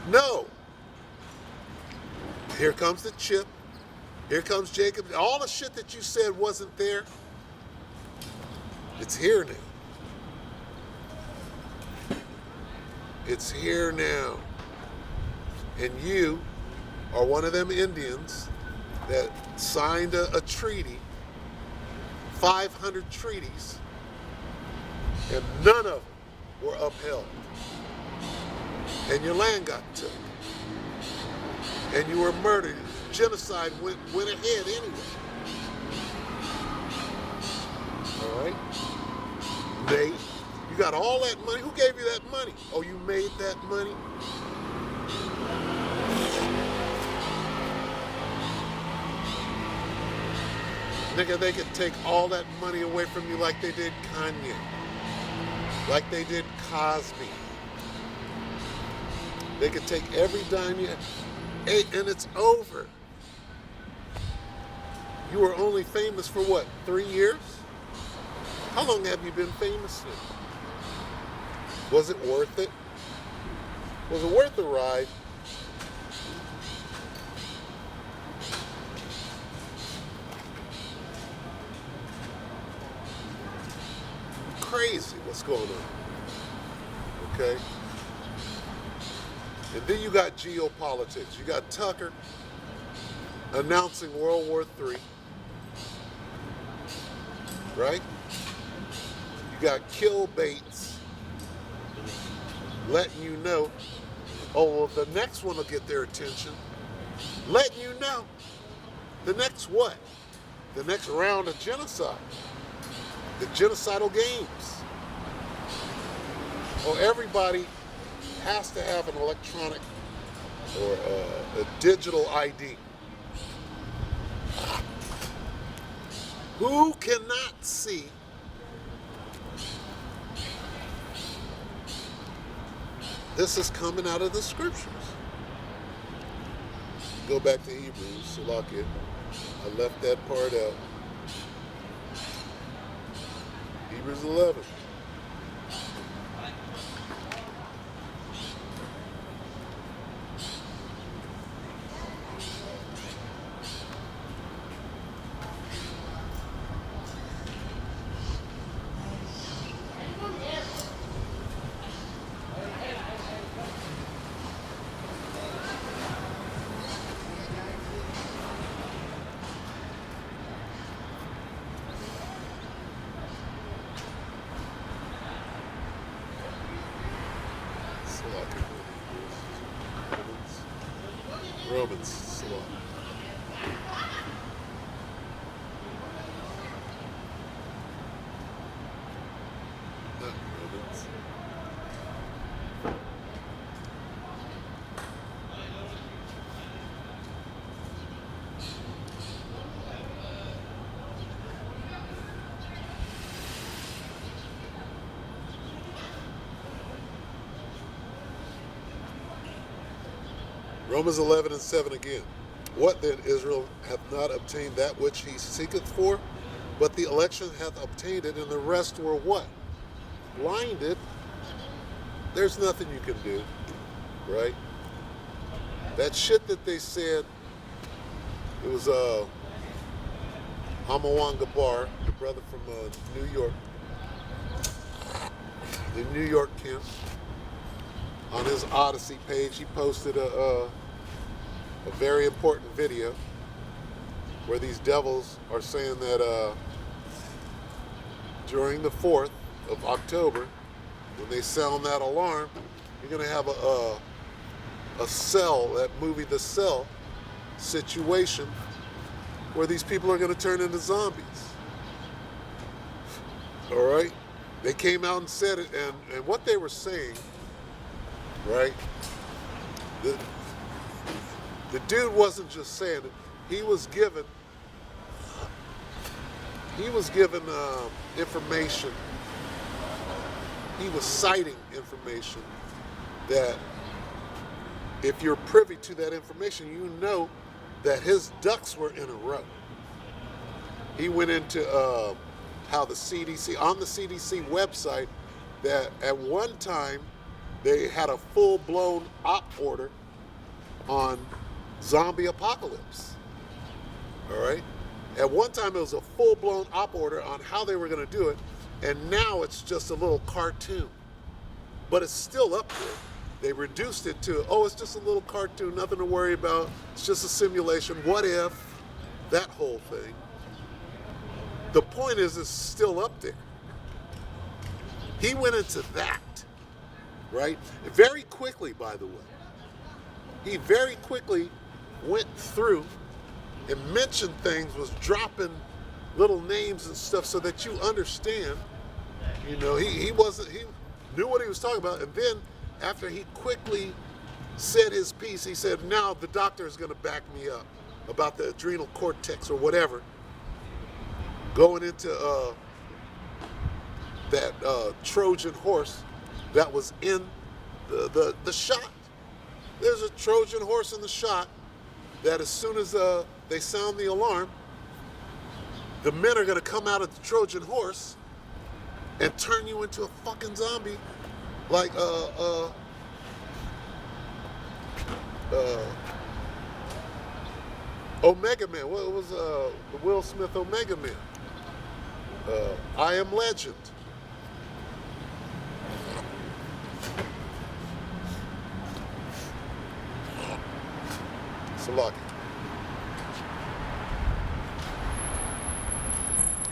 No. Here comes the chip. Here comes Jacob. All the shit that you said wasn't there, it's here now. It's here now. And you are one of them Indians that signed a treaty, 500 treaties, and none of them were upheld. And your land got took. And you were murdered. Genocide went ahead anyway. All right? Nate, you got all that money. Who gave you that money? Oh, you made that money? Nigga, they could take all that money away from you like they did Kanye. Like they did Cosby. They could take every dime you have. Hey, and it's over. You were only famous for what, 3 years? How long have you been famous now? Was it worth it? Was it worth the ride? Crazy what's going on. Okay? And then you got geopolitics. You got Tucker announcing World War III. Right? You got Kill Bates letting you know, oh, well, the next one will get their attention. Letting you know. The next what? The next round of genocide. The genocidal games. Well, everybody has to have an electronic or a digital ID. Who cannot see this is coming out of the scriptures? Go back to Hebrews, Salakia. I left that part out. Hebrews 11. Romans. Salon. Not Romans. Romans 11:7 again. What then, Israel hath not obtained that which he seeketh for? But the election hath obtained it, and the rest were what? Blinded. There's nothing you can do, right? That shit that they said, it was Amawanga Bar, the brother from New York, the New York camp. On his Odyssey page, he posted a very important video where these devils are saying that during the 4th of October, when they sound that alarm, you're going to have a Cell, that movie The Cell situation, where these people are going to turn into zombies. All right? They came out and said it, and what they were saying, right? The dude wasn't just saying it. He was given information. He was citing information that, if you're privy to that information, you know that his ducks were in a row. He went into how the CDC, on the CDC website, that at one time they had a full-blown op order on zombie apocalypse. All right? At one time it was a full-blown op order on how they were going to do it, and now it's just a little cartoon. But it's still up there. They reduced it to, oh, it's just a little cartoon, nothing to worry about. It's just a simulation. What if? That whole thing. The point is, it's still up there. He went into that, right? Very quickly, by the way. He very quickly went through and mentioned things, was dropping little names and stuff so that you understand. You know, he knew what he was talking about. And then after he quickly said his piece, he said, now the doctor is going to back me up about the adrenal cortex or whatever, going into that Trojan horse that was in the shot. There's a Trojan horse in the shot that as soon as they sound the alarm, the men are going to come out of the Trojan horse and turn you into a fucking zombie, like Omega Man. What was the Will Smith Omega Man? I Am Legend. Salaki.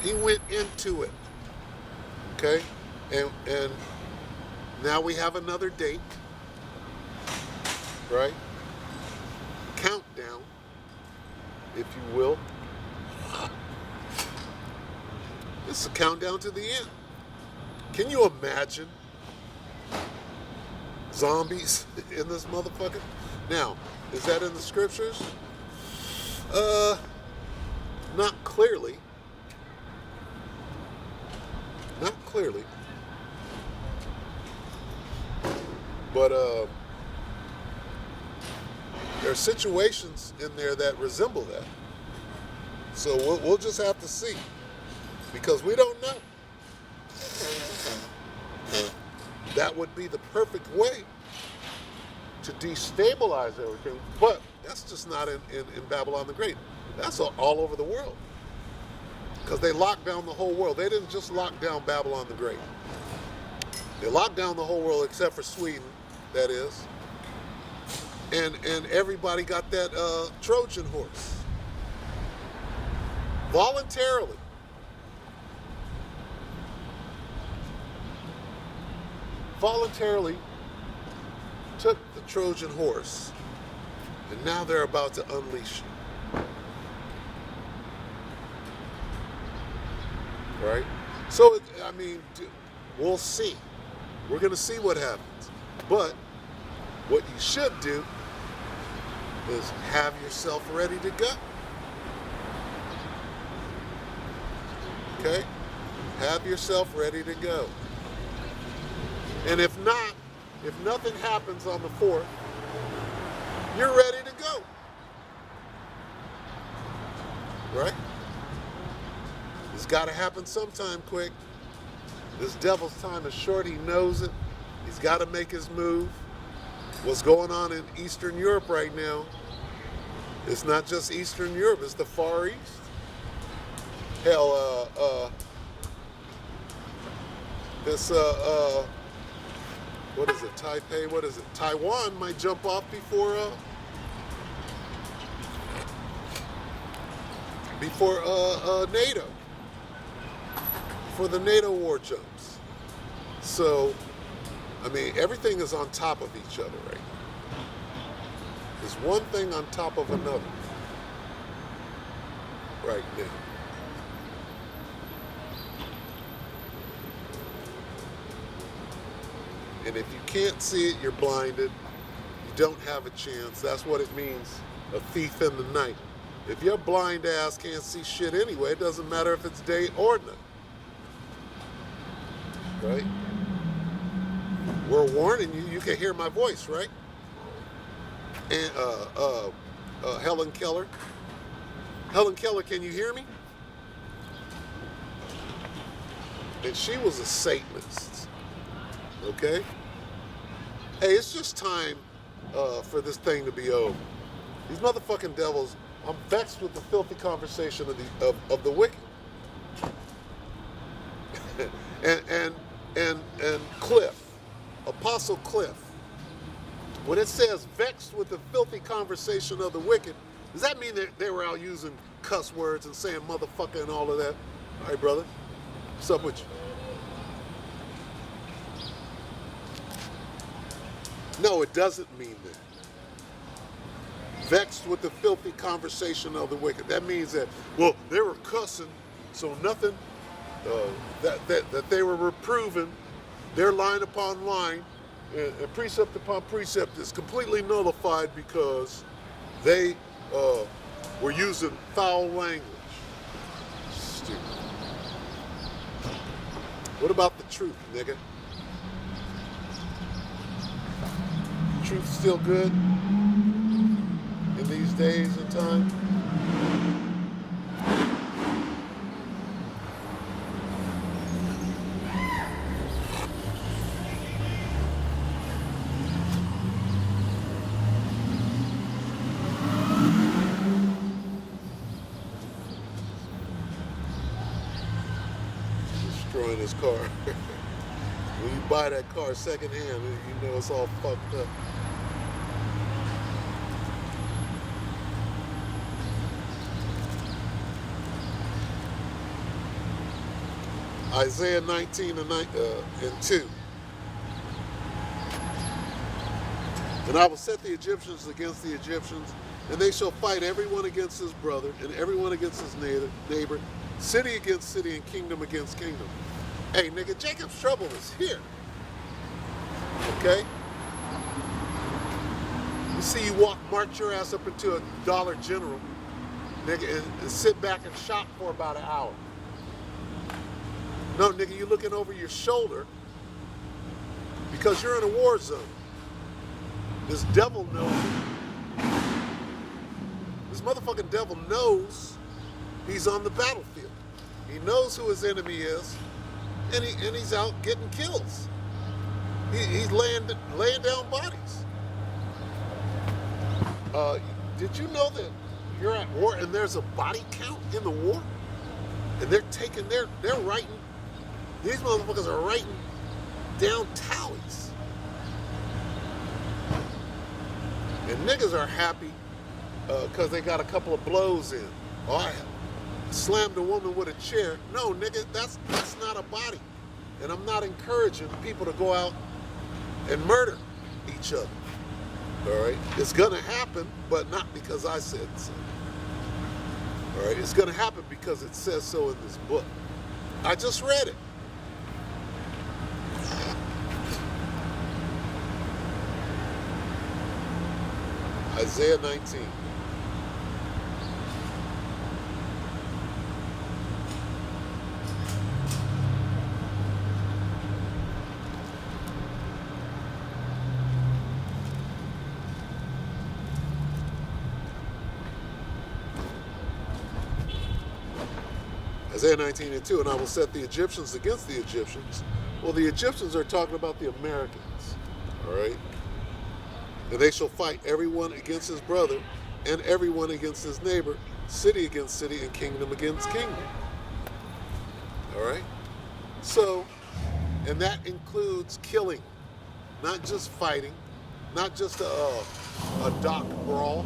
He went into it, okay, and now we have another date, right? Countdown, if you will. This is a countdown to the end. Can you imagine zombies in this motherfucker? Now, is that in the scriptures? Not clearly. Not clearly. But there are situations in there that resemble that. So we'll just have to see, because we don't know. That would be the perfect way to destabilize everything, but that's just not in Babylon the Great. That's all over the world, because they locked down the whole world. They didn't just lock down Babylon the Great. They locked down the whole world except for Sweden, that is, and everybody got that Trojan horse voluntarily. Voluntarily took the Trojan horse And now they're about to unleash you. Right? So, I mean, we'll see. We're going to see what happens. But what you should do is have yourself ready to go. Okay? Have yourself ready to go. And if not, if nothing happens on the 4th, you're ready to go. Right? It's got to happen sometime quick. This devil's time is short. He knows it. He's got to make his move. What's going on in Eastern Europe right now, it's not just Eastern Europe, it's the Far East. Hell, what is it, Taipei, what is it? Taiwan might jump off before NATO, before the NATO war jumps. So, I mean, everything is on top of each other right now. There's one thing on top of another right now. And if you can't see it, you're blinded. You don't have a chance. That's what it means, a thief in the night. If your blind ass can't see shit anyway, it doesn't matter if it's day or night. Right? We're warning you. You can hear my voice, right? And Helen Keller. Helen Keller, can you hear me? And she was a Satanist. Okay? Hey, it's just time for this thing to be over. These motherfucking devils, I'm vexed with the filthy conversation of the wicked. and Cliff, Apostle Cliff, when it says vexed with the filthy conversation of the wicked, does that mean that they were out using cuss words and saying motherfucker and all of that? All right, brother, what's up with you? No, it doesn't mean that. Vexed with the filthy conversation of the wicked. That means that, well, they were cussing, so nothing that they were reproving their line upon line and precept upon precept is completely nullified because they were using foul language. Stupid. What about the truth, nigga? Truth still good in these days and time? Destroying his car. When you buy that car secondhand, you know it's all fucked up. Isaiah 19 and 2. And I will set the Egyptians against the Egyptians, and they shall fight everyone against his brother, and everyone against his neighbor, city against city, and kingdom against kingdom. Hey, nigga, Jacob's trouble is here. Okay? You see you march your ass up into a Dollar General, nigga, and sit back and shop for about an hour. No, nigga, you're looking over your shoulder because you're in a war zone. This devil knows it. This motherfucking devil knows he's on the battlefield. He knows who his enemy is, and he's out getting kills. He's laying down bodies. Did you know that you're at war and there's a body count in the war? And they're writing. These motherfuckers are writing down tallies. And niggas are happy because they got a couple of blows in. Oh, I slammed a woman with a chair. No, nigga, that's not a body. And I'm not encouraging people to go out and murder each other. All right? It's going to happen, but not because I said so. All right? It's going to happen because it says so in this book. I just read it. Isaiah 19. Isaiah 19:2, and I will set the Egyptians against the Egyptians. Well, the Egyptians are talking about the Americans, all right? And they shall fight everyone against his brother, and everyone against his neighbor, city against city, and kingdom against kingdom. All right? So, and that includes killing, not just fighting, not just a dock brawl,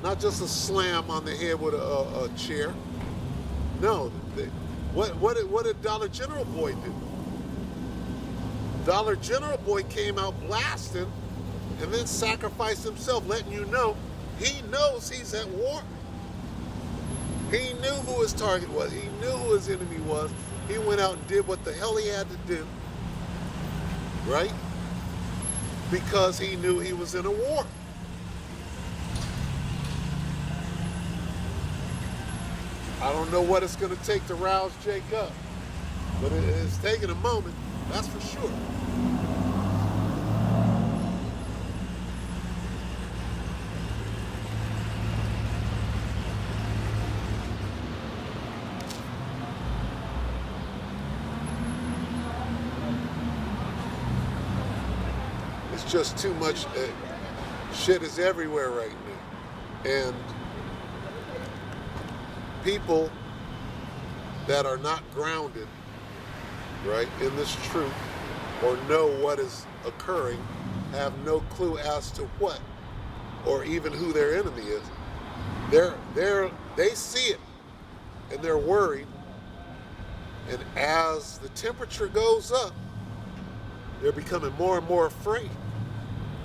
not just a slam on the head with a chair. No, what did Dollar General Boy do? Dollar General Boy came out blasting and then sacrificed himself, letting you know he knows he's at war. He knew who his target was. He knew who his enemy was. He went out and did what the hell he had to do, right? Because he knew he was in a war. I don't know what it's going to take to rouse Jake up, but it's taking a moment, that's for sure. It's just too much. Shit is everywhere right now. And people that are not grounded, right, in this truth or know what is occurring have no clue as to what or even who their enemy is. They see it and they're worried. And as the temperature goes up, they're becoming more and more afraid.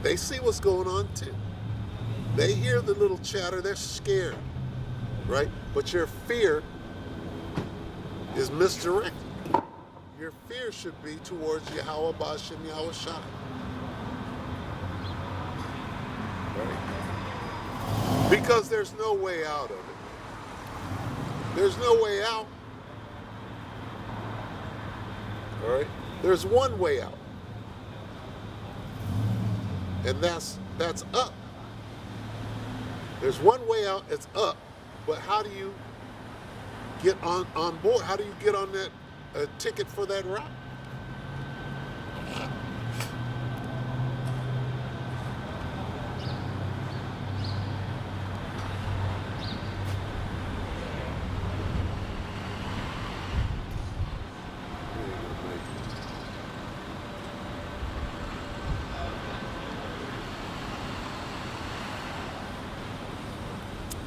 They see what's going on too. They hear the little chatter, they're scared, right? But your fear is misdirected. Your fear should be towards Yahweh Ba'ashem Yahweh Shai. Right? Because there's no way out of it. There's no way out. All right? There's one way out. And that's up. There's one way out, it's up. But how do you get on board? How do you get on that ticket for that route?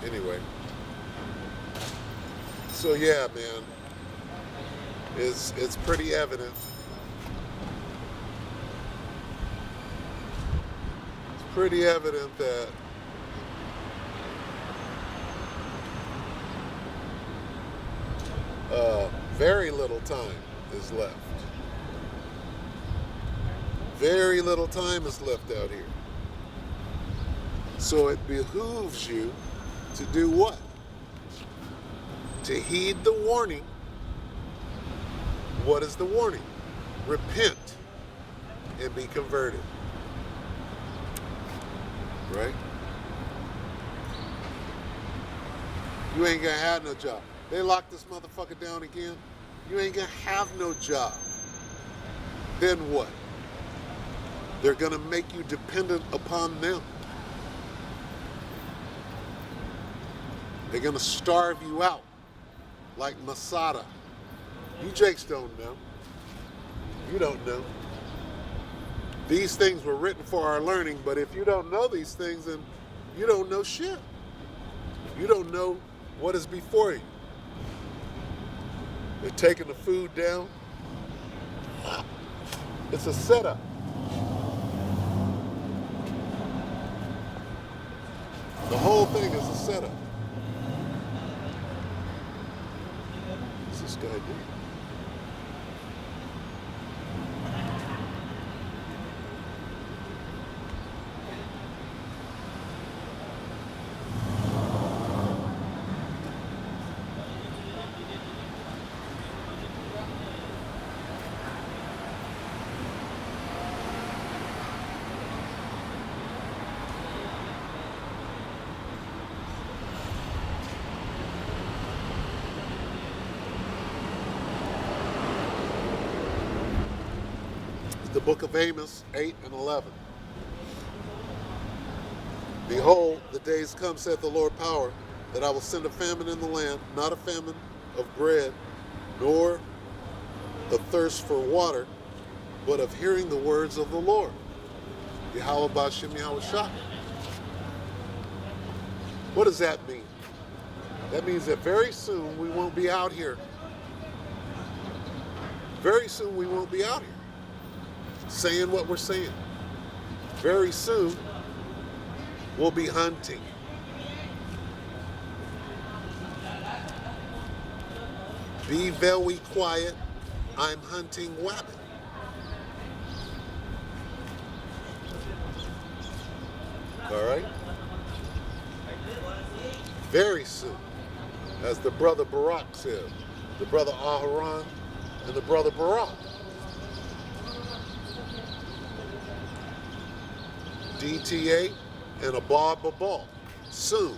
Anyway, so yeah, man, it's pretty evident. It's pretty evident that very little time is left. Very little time is left out here. So it behooves you to do what? To heed the warning. What is the warning? Repent and be converted. Right? You ain't gonna have no job. They lock this motherfucker down again. You ain't gonna have no job. Then what? They're gonna make you dependent upon them. They're going to starve you out like Masada. You Jakes don't know. You don't know. These things were written for our learning, but if you don't know these things, then you don't know shit. You don't know what is before you. They're taking the food down. It's a setup. The whole thing is a setup. What's this guy doing? The book of Amos 8 and 11. Behold, the days come, saith the Lord power, that I will send a famine in the land, not a famine of bread, nor a thirst for water, but of hearing the words of the Lord. Yahweh Ba'ashem Yahweh Shah. What does that mean? That means that very soon we won't be out here. Very soon we won't be out here saying what we're saying. Very soon we'll be hunting. Be very quiet. I'm hunting wabbit. All right? Very soon, as the brother Barak said, the brother Aharon and the brother Barak. DTA and Abba Babal. Soon.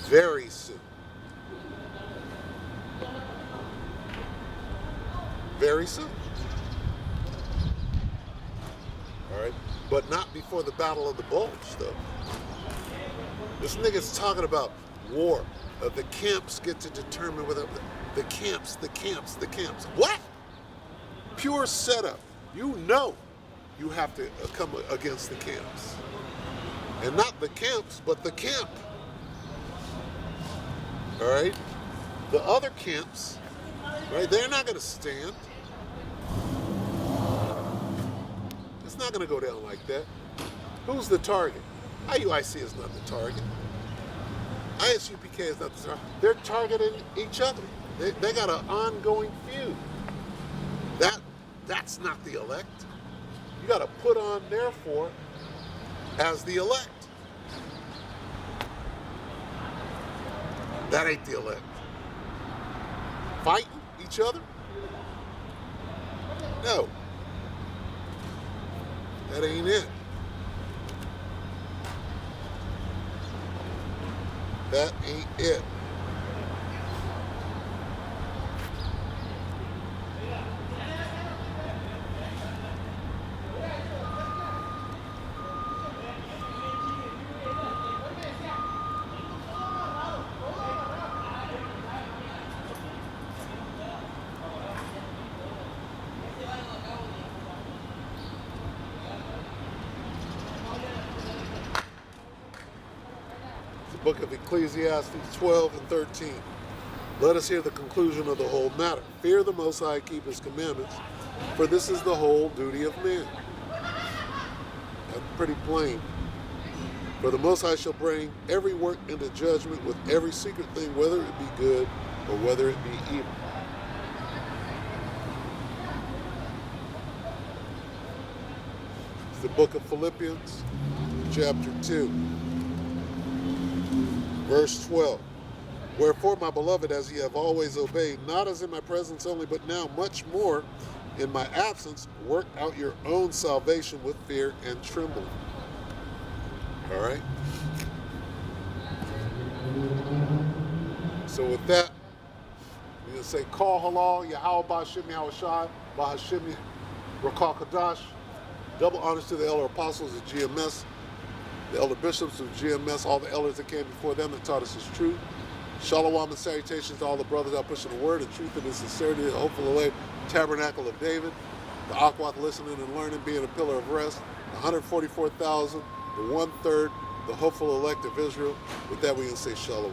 Very soon. Very soon. All right? But not before the Battle of the Bulge, though. This nigga's talking about war. The camps get to determine whether the camps. What? Pure setup. You know you have to come against the camps. And not the camps, but the camp. All right? The other camps, right, they're not going to stand. It's not going to go down like that. Who's the target? IUIC is not the target. ISUPK is not the target. They're targeting each other. They got an ongoing feud. That's not the elect. You got to put on, therefore, as the elect. That ain't the elect. Fighting each other? No. That ain't it. That ain't it. Book of Ecclesiastes 12 and 13. Let us hear the conclusion of the whole matter. Fear the Most High, keep His commandments, for this is the whole duty of man. That's pretty plain. For the Most High shall bring every work into judgment with every secret thing, whether it be good or whether it be evil. It's the book of Philippians, chapter 2. Verse 12, wherefore, my beloved, as ye have always obeyed, not as in my presence only, but now much more in my absence, work out your own salvation with fear and trembling. All right? So with that, we're going to say, Call halal, Yahweh Ba'ashem Yahweh Shai, Ba'ashem Rakal Kadash. Double honors to the elder apostles of GMS, the elder bishops of GMS, all the elders that came before them that taught us His truth. Shalom and salutations to all the brothers out pushing the word and truth and the sincerity of the hopeful elect tabernacle of David, the Akwath listening and learning being a pillar of rest, the 144,000, the 1/3, the hopeful elect of Israel. With that, we can say shalom.